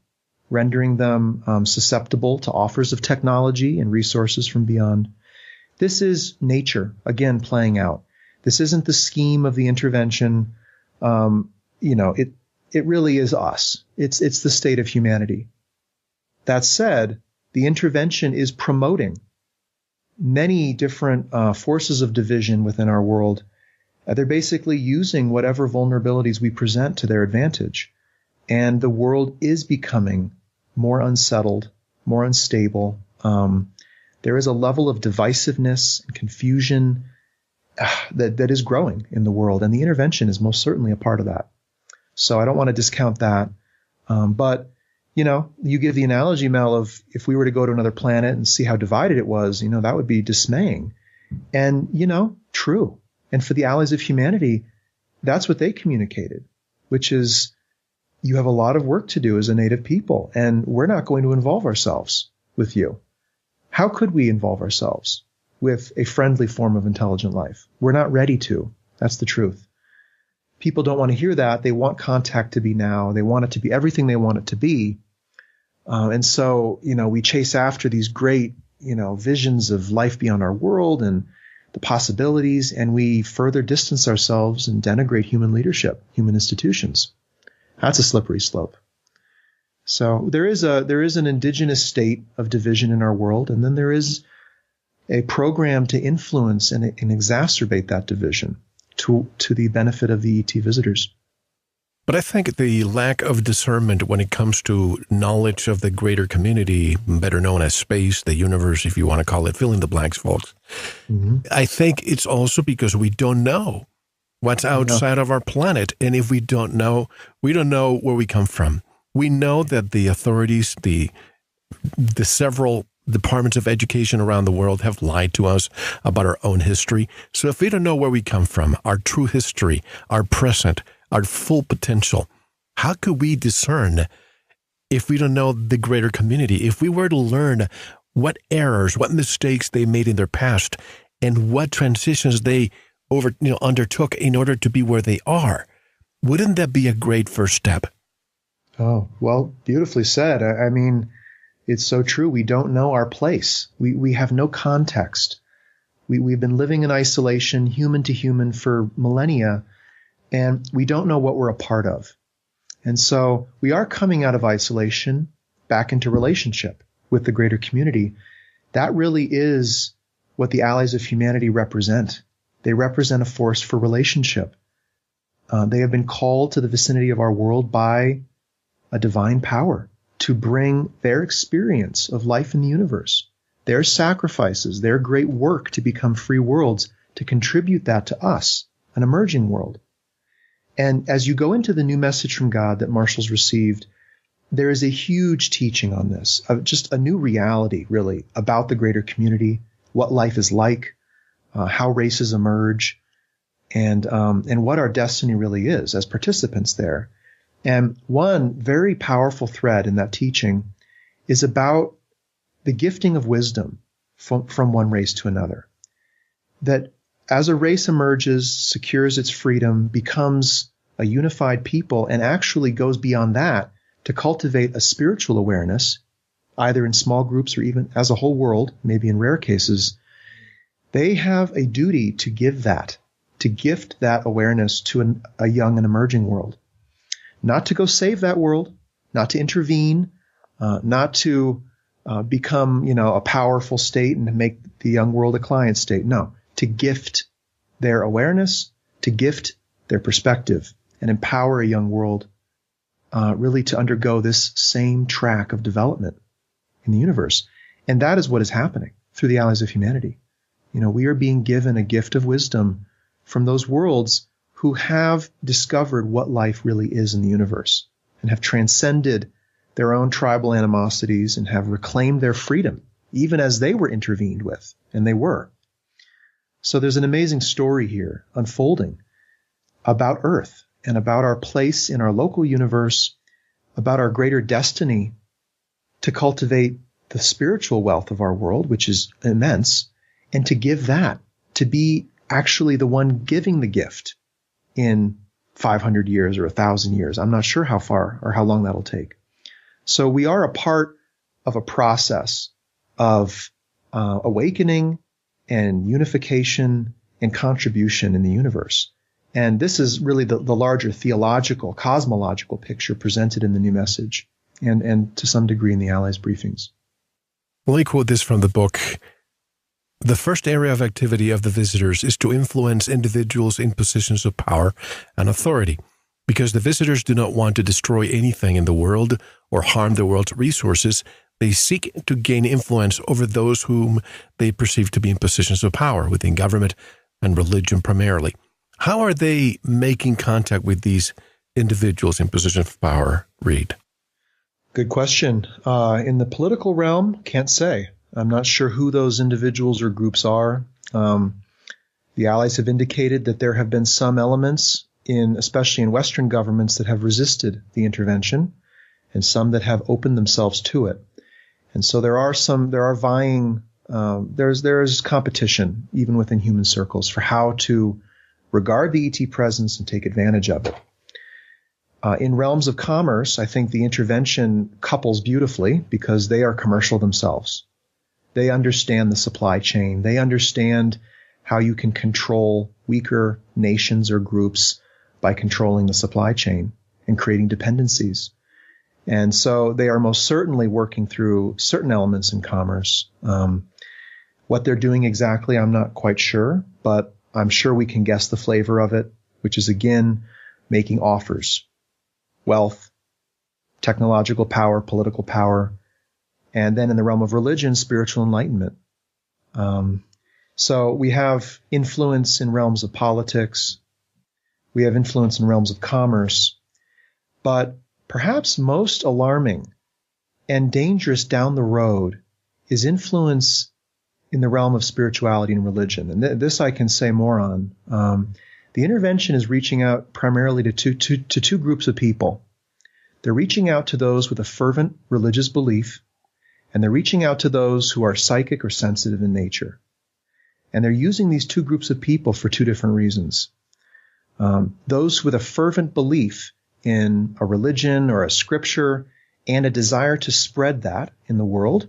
rendering them susceptible to offers of technology and resources from beyond. This is nature, again, playing out. This isn't the scheme of the intervention. It really is us. It's the state of humanity. That said, the intervention is promoting many different forces of division within our world. They're basically using whatever vulnerabilities we present to their advantage. And the world is becoming more unsettled, more unstable. There is a level of divisiveness and confusion that is growing in the world. And the intervention is most certainly a part of that. So I don't want to discount that. But, you give the analogy, Mel, of if we were to go to another planet and see how divided it was, that would be dismaying. And, true. And for the Allies of Humanity, that's what they communicated, which is you have a lot of work to do as a native people, and we're not going to involve ourselves with you. How could we involve ourselves? with a friendly form of intelligent life. We're not ready to. That's the truth. People don't want to hear that. They want contact to be now. They want it to be everything they want it to be. And so, we chase after these great, visions of life beyond our world and the possibilities, and we further distance ourselves and denigrate human leadership, human institutions. That's a slippery slope. So there is an indigenous state of division in our world, and then there is a program to influence and exacerbate that division to the benefit of the ET visitors. But I think the lack of discernment when it comes to knowledge of the greater community, better known as space, the universe, if you want to call it, fill in the blanks, folks. Mm-hmm. I think it's also because we don't know what's outside of our planet. And if we don't know where we come from. We know that the authorities, the several departments of education around the world have lied to us about our own history. So if we don't know where we come from, our true history, our present, our full potential, how could we discern if we don't know the greater community? If we were to learn what errors, what mistakes they made in their past, and what transitions they undertook in order to be where they are, wouldn't that be a great first step? Oh, well, beautifully said. I mean, it's so true. We don't know our place. We have no context. We've been living in isolation, human to human, for millennia, and we don't know what we're a part of. And so we are coming out of isolation back into relationship with the greater community. That really is what the Allies of Humanity represent. They represent a force for relationship. They have been called to the vicinity of our world by a divine power to bring their experience of life in the universe, their sacrifices, their great work to become free worlds, to contribute that to us, an emerging world. And as you go into the new message from God that Marshall's received, there is a huge teaching on this, just a new reality, really, about the greater community, what life is like, how races emerge, and what our destiny really is as participants there. And one very powerful thread in that teaching is about the gifting of wisdom from one race to another. That as a race emerges, secures its freedom, becomes a unified people, and actually goes beyond that to cultivate a spiritual awareness, either in small groups or even as a whole world, maybe in rare cases, they have a duty to give that, to gift that awareness to a young and emerging world. Not to go save that world, not to intervene, not to become, a powerful state and to make the young world a client state. No, to gift their awareness, to gift their perspective, and empower a young world really to undergo this same track of development in the universe. And that is what is happening through the Allies of Humanity. We are being given a gift of wisdom from those worlds who have discovered what life really is in the universe and have transcended their own tribal animosities and have reclaimed their freedom, even as they were intervened with, and they were. So there's an amazing story here unfolding about Earth and about our place in our local universe, about our greater destiny to cultivate the spiritual wealth of our world, which is immense, and to give that, to be actually the one giving the gift in 500 years or 1,000 years. I'm not sure how far or how long that'll take. So we are a part of a process of awakening and unification and contribution in the universe. And this is really the larger theological, cosmological picture presented in the new message and to some degree in the Allies briefings. Let me quote this from the book. The first area of activity of the visitors is to influence individuals in positions of power and authority. Because the visitors do not want to destroy anything in the world or harm the world's resources, they seek to gain influence over those whom they perceive to be in positions of power within government and religion primarily. How are they making contact with these individuals in positions of power, Reed? Good question. In the political realm, can't say. I'm not sure who those individuals or groups are. The Allies have indicated that there have been some elements, especially in Western governments, that have resisted the intervention, and some that have opened themselves to it. And so there are vying there's competition even within human circles for how to regard the ET presence and take advantage of it. In realms of commerce, I think the intervention couples beautifully because they are commercial themselves. They understand the supply chain. They understand how you can control weaker nations or groups by controlling the supply chain and creating dependencies. And so they are most certainly working through certain elements in commerce. What they're doing exactly, I'm not quite sure, but I'm sure we can guess the flavor of it, which is, again, making offers. Wealth, technological power, political power, and then in the realm of religion, spiritual enlightenment. So we have influence in realms of politics. We have influence in realms of commerce. But perhaps most alarming and dangerous down the road is influence in the realm of spirituality and religion. And this I can say more on. The intervention is reaching out primarily to two groups of people. They're reaching out to those with a fervent religious belief, and they're reaching out to those who are psychic or sensitive in nature. And they're using these two groups of people for two different reasons. Those with a fervent belief in a religion or a scripture and a desire to spread that in the world,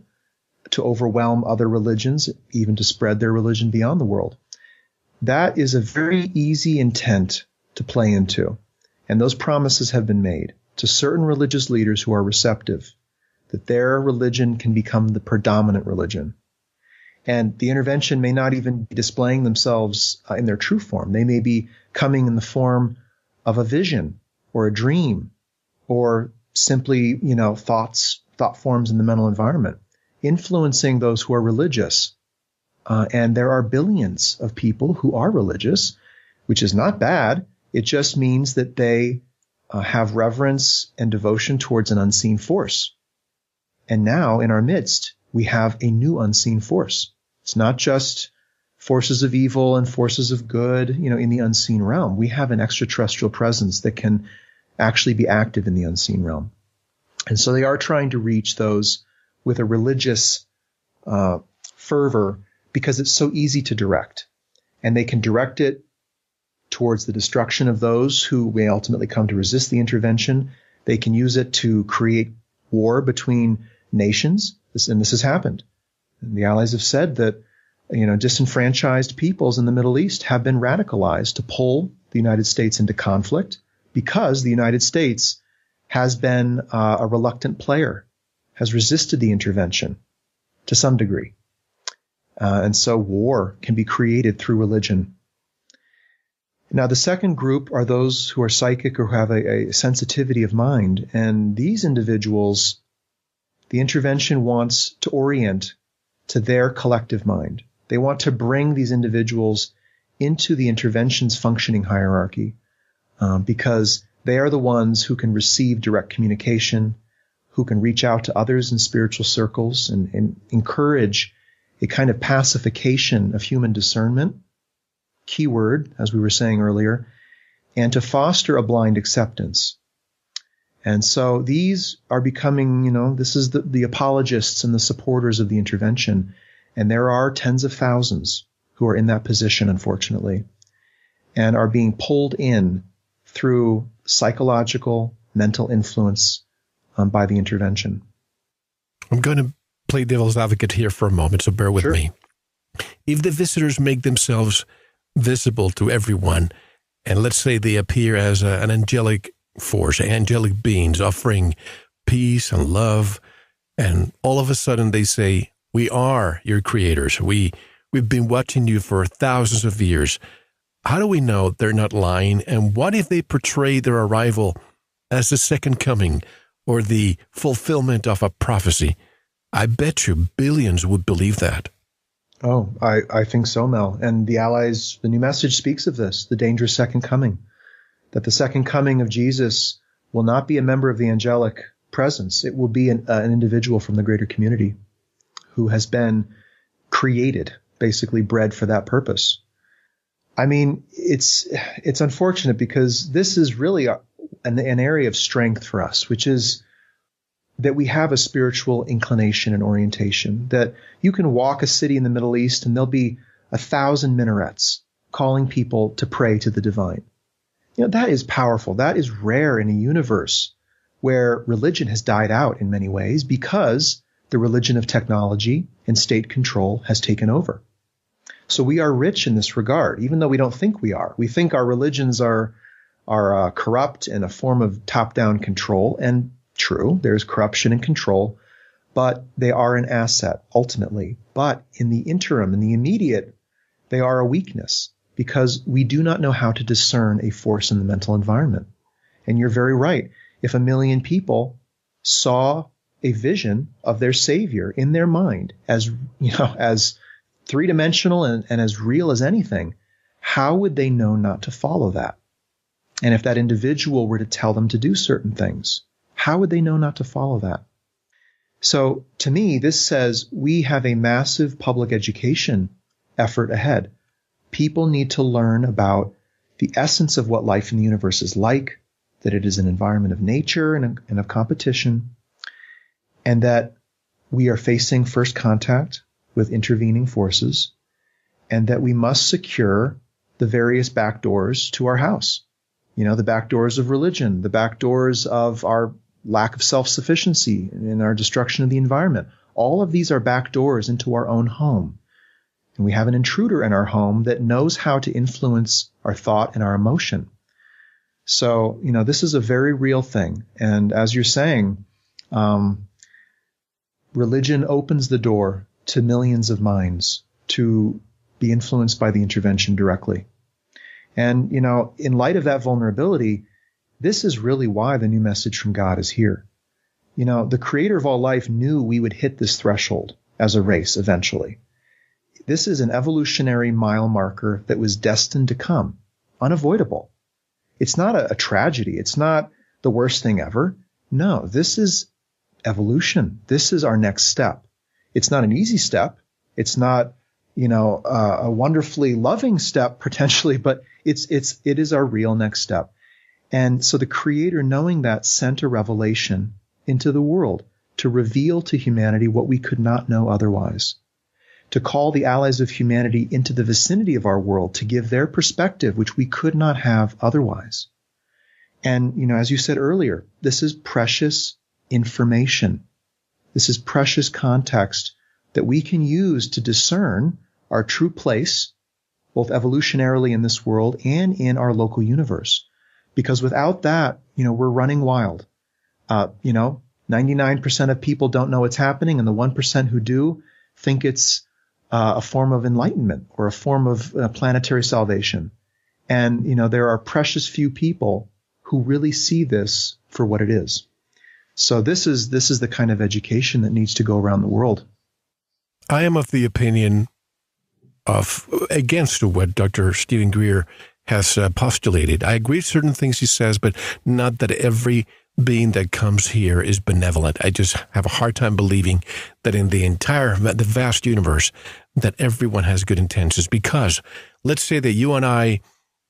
to overwhelm other religions, even to spread their religion beyond the world. That is a very easy intent to play into. And those promises have been made to certain religious leaders who are receptive, that their religion can become the predominant religion. And the intervention may not even be displaying themselves in their true form. They may be coming in the form of a vision or a dream or simply, thought forms in the mental environment, influencing those who are religious. And there are billions of people who are religious, which is not bad. It just means that they have reverence and devotion towards an unseen force. And now in our midst, we have a new unseen force. It's not just forces of evil and forces of good, in the unseen realm. We have an extraterrestrial presence that can actually be active in the unseen realm. And so they are trying to reach those with a religious fervor because it's so easy to direct. And they can direct it towards the destruction of those who may ultimately come to resist the intervention. They can use it to create war between nations. This has happened. And the Allies have said that, disenfranchised peoples in the Middle East have been radicalized to pull the United States into conflict because the United States has been a reluctant player, has resisted the intervention to some degree. And so war can be created through religion. Now, the second group are those who are psychic or who have a sensitivity of mind. And these individuals, the intervention wants to orient to their collective mind. They want to bring these individuals into the intervention's functioning hierarchy because they are the ones who can receive direct communication, who can reach out to others in spiritual circles and encourage a kind of pacification of human discernment, keyword, as we were saying earlier, and to foster a blind acceptance. And so these are becoming, this is the apologists and the supporters of the intervention. And there are tens of thousands who are in that position, unfortunately, and are being pulled in through psychological, mental influence by the intervention. I'm going to play devil's advocate here for a moment, so bear with Sure. me. If the visitors make themselves visible to everyone, and let's say they appear as an angelic force, angelic beings offering peace and love, and all of a sudden they say, "We are your creators. We've been watching you for thousands of years." How do we know they're not lying? And what if they portray their arrival as the second coming or the fulfillment of a prophecy? I bet you billions would believe that. Oh, I think so, Mel. And the Allies, the new message speaks of this, the dangerous second coming, that the second coming of Jesus will not be a member of the angelic presence. It will be an individual from the greater community who has been created, basically bred for that purpose. I mean, it's unfortunate because this is really an area of strength for us, which is that we have a spiritual inclination and orientation, that you can walk a city in the Middle East and there'll be 1,000 minarets calling people to pray to the divine. That is powerful. That is rare in a universe where religion has died out in many ways because the religion of technology and state control has taken over. So we are rich in this regard, even though we don't think we are. We think our religions are corrupt and a form of top-down control. And true, there's corruption and control, but they are an asset ultimately. But in the interim, in the immediate, they are a weakness because we do not know how to discern a force in the mental environment. And you're very right. If 1 million people saw a vision of their Savior in their mind as three-dimensional and as real as anything, how would they know not to follow that? And if that individual were to tell them to do certain things, how would they know not to follow that? So to me, this says we have a massive public education effort ahead. People need to learn about the essence of what life in the universe is like, that it is an environment of nature and of competition, and that we are facing first contact with intervening forces, and that we must secure the various back doors to our house. The back doors of religion, the back doors of our lack of self-sufficiency and our destruction of the environment. All of these are back doors into our own home. And we have an intruder in our home that knows how to influence our thought and our emotion. So, this is a very real thing. And as you're saying, religion opens the door to millions of minds to be influenced by the intervention directly. And, in light of that vulnerability, this is really why the new message from God is here. The creator of all life knew we would hit this threshold as a race eventually. This is an evolutionary mile marker that was destined to come, unavoidable. It's not a tragedy. It's not the worst thing ever. No, this is evolution. This is our next step. It's not an easy step. It's not, a wonderfully loving step potentially, but it is our real next step. And so the Creator, knowing that, sent a revelation into the world to reveal to humanity what we could not know otherwise, to call the allies of humanity into the vicinity of our world to give their perspective, which we could not have otherwise. And, as you said earlier, this is precious information. This is precious context that we can use to discern our true place, both evolutionarily in this world and in our local universe. Because without that, we're running wild. 99% of people don't know what's happening, and the 1% who do think it's a form of enlightenment or a form of planetary salvation. And, there are precious few people who really see this for what it is. So this is the kind of education that needs to go around the world. I am of the opinion against what Dr. Stephen Greer has postulated. I agree with certain things he says, but not that every being that comes here is benevolent. I just have a hard time believing that in the vast universe, that everyone has good intentions. Because let's say that you and I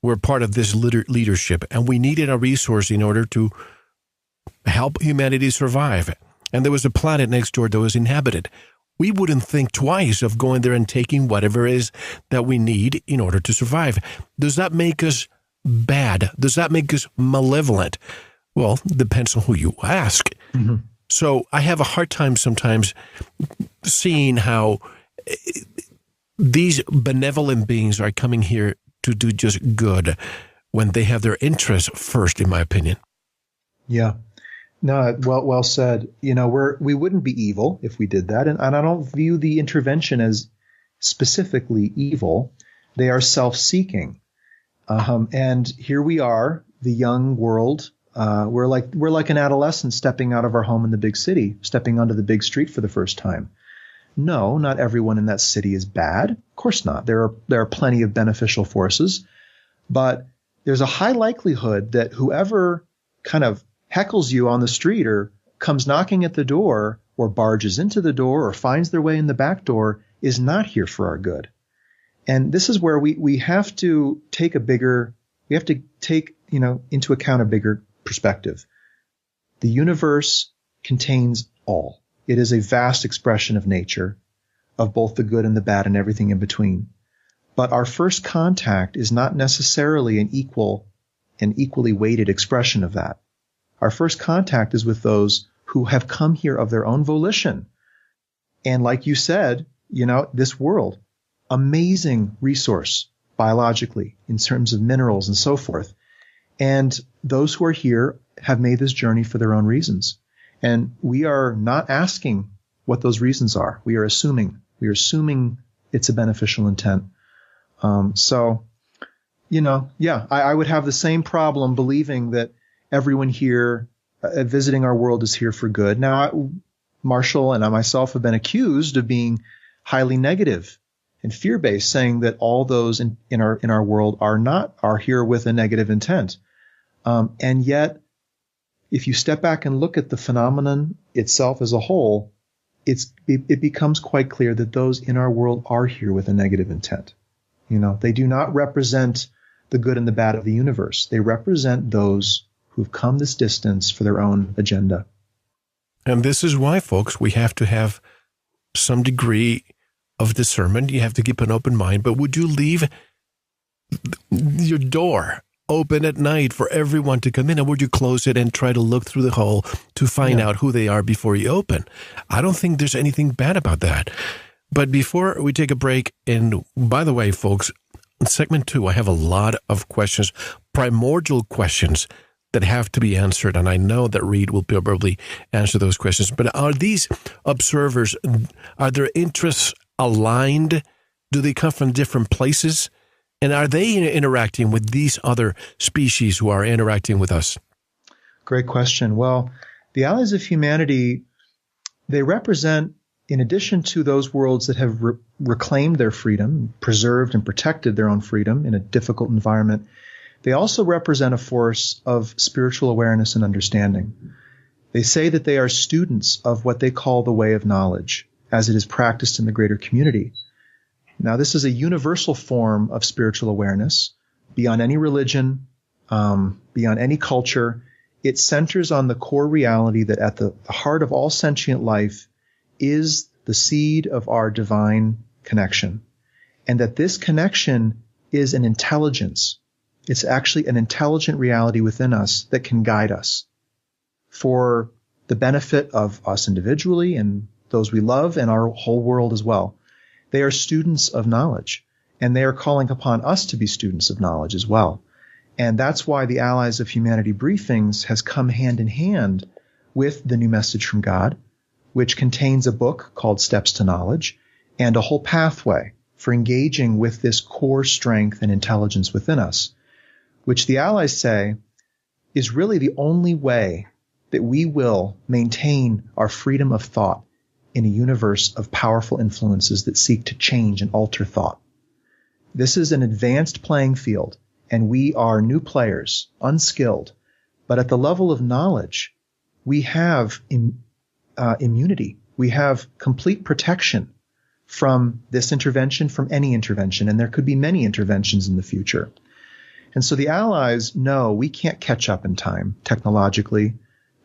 were part of this leadership and we needed a resource in order to help humanity survive. And there was a planet next door that was inhabited. We wouldn't think twice of going there and taking whatever it is that we need in order to survive. Does that make us bad? Does that make us malevolent? Well, depends on who you ask. Mm-hmm. So I have a hard time sometimes seeing how these benevolent beings are coming here to do just good when they have their interests first, in my opinion. Yeah. No, well said. We wouldn't be evil if we did that. And I don't view the intervention as specifically evil. They are self-seeking. And here we are, the young world. We're like an adolescent stepping out of our home in the big city, stepping onto the big street for the first time. No, not everyone in that city is bad. Of course not. There are plenty of beneficial forces, but there's a high likelihood that whoever kind of heckles you on the street or comes knocking at the door or barges into the door or finds their way in the back door is not here for our good. And this is where we have to take into account a bigger perspective. The universe contains all. It is a vast expression of nature, of both the good and the bad and everything in between. But our first contact is not necessarily an equally weighted expression of that. Our first contact is with those who have come here of their own volition. And like you said, this world, amazing resource biologically in terms of minerals and so forth. And those who are here have made this journey for their own reasons. And we are not asking what those reasons are. We are assuming it's a beneficial intent. I would have the same problem believing that everyone here visiting our world is here for good. Now, Marshall and I myself have been accused of being highly negative and fear-based, saying that all those in our world are here with a negative intent. And yet, if you step back and look at the phenomenon itself as a whole, it becomes quite clear that those in our world are here with a negative intent. They do not represent the good and the bad of the universe. They represent those who've come this distance for their own agenda. And this is why, folks, we have to have some degree of discernment. You have to keep an open mind. But would you leave your door open at night for everyone to come in? Or would you close it and try to look through the hole to find out who they are before you open? I don't think there's anything bad about that. But before we take a break, and by the way, folks, in segment 2, I have a lot of questions, primordial questions that have to be answered. And I know that Reed will probably answer those questions. But are these observers, are their interests aligned? Do they come from different places? And are they interacting with these other species who are interacting with us? Great question. Well, the Allies of Humanity, they represent, in addition to those worlds that have reclaimed their freedom, preserved and protected their own freedom in a difficult environment, they also represent a force of spiritual awareness and understanding. They say that they are students of what they call the way of knowledge, as it is practiced in the greater community. Now, this is a universal form of spiritual awareness, beyond any religion, beyond any culture. It centers on the core reality that at the heart of all sentient life is the seed of our divine connection, and that this connection is an intelligence. It's actually an intelligent reality within us that can guide us for the benefit of us individually and those we love and our whole world as well. They are students of knowledge, and they are calling upon us to be students of knowledge as well. And that's why the Allies of Humanity briefings has come hand in hand with the New Message from God, which contains a book called Steps to Knowledge and a whole pathway for engaging with this core strength and intelligence within us, which the Allies say is really the only way that we will maintain our freedom of thought in a universe of powerful influences that seek to change and alter thought. This is an advanced playing field, and we are new players, unskilled. But at the level of knowledge, we have immunity. We have complete protection from this intervention, from any intervention, and there could be many interventions in the future. And so the Allies know we can't catch up in time technologically.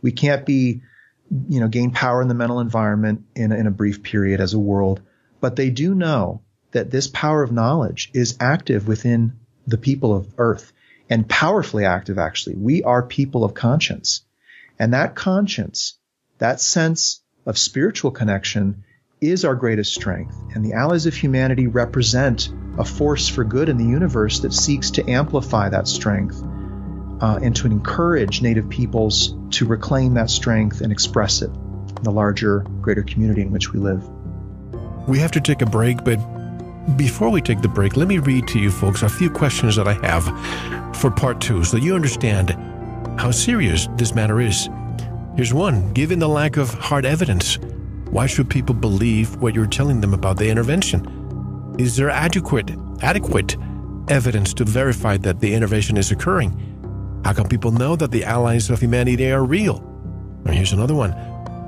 We can't gain power in the mental environment in a brief period as a world. But they do know that this power of knowledge is active within the people of Earth, and powerfully active, actually. We are people of conscience. And that conscience, that sense of spiritual connection, is our greatest strength. And the Allies of Humanity represent a force for good in the universe that seeks to amplify that strength and to encourage Native peoples to reclaim that strength and express it in the larger, greater community in which we live. We have to take a break, but before we take the break, let me read to you folks a few questions that I have for part 2 so you understand how serious this matter is. Here's one. Given the lack of hard evidence, why should people believe what you're telling them about the intervention? Is there adequate evidence to verify that the intervention is occurring? How can people know that the Allies of Humanity are real? And here's another one.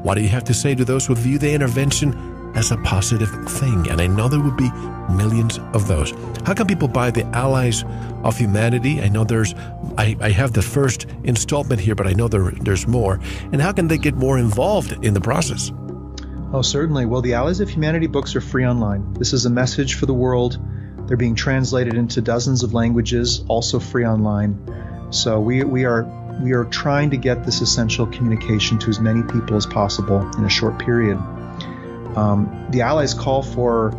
What do you have to say to those who view the intervention as a positive thing, and I know there would be millions of those. How can people buy the Allies of Humanity? I know I have the first installment here, but I know there's more. And how can they get more involved in the process? Oh, certainly. Well, the Allies of Humanity books are free online. This is a message for the world. They're being translated into dozens of languages, also free online. So we are trying to get this essential communication to as many people as possible in a short period. The Allies call for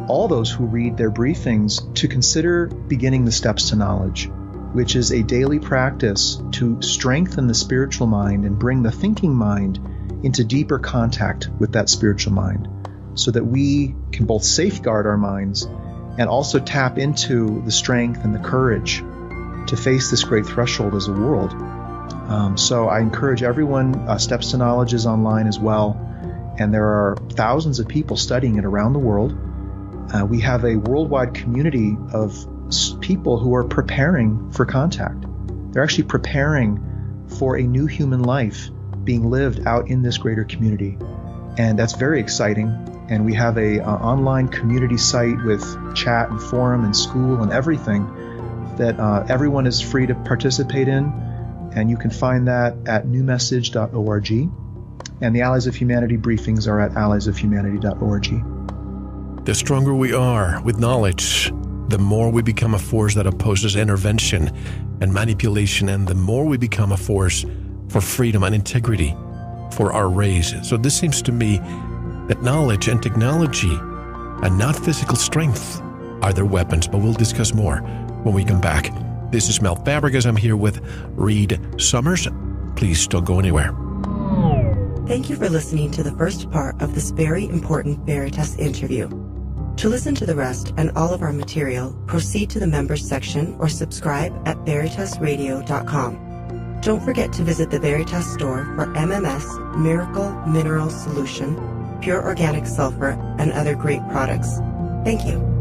all those who read their briefings to consider beginning the steps to knowledge, which is a daily practice to strengthen the spiritual mind and bring the thinking mind into deeper contact with that spiritual mind, so that we can both safeguard our minds and also tap into the strength and the courage to face this great threshold as a world. So I encourage everyone, Steps to Knowledge is online as well, and there are thousands of people studying it around the world. We have a worldwide community of people who are preparing for contact. They're actually preparing for a new human life being lived out in this greater community. And that's very exciting. And we have a online community site with chat and forum and school and everything that everyone is free to participate in. And you can find that at newmessage.org. And the Allies of Humanity briefings are at alliesofhumanity.org. The stronger we are with knowledge, the more we become a force that opposes intervention and manipulation, and the more we become a force for freedom and integrity for our race. So this seems to me that knowledge and technology and not physical strength are their weapons, but we'll discuss more when we come back. This is Mel Fabregas. I'm here with Reed Summers. Please don't go anywhere. Thank you for listening to the first part of this very important Veritas interview. To listen to the rest and all of our material, proceed to the members section or subscribe at veritasradio.com. Don't forget to visit the Veritas store for MMS, Miracle Mineral Solution, Pure Organic Sulfur, and other great products. Thank you.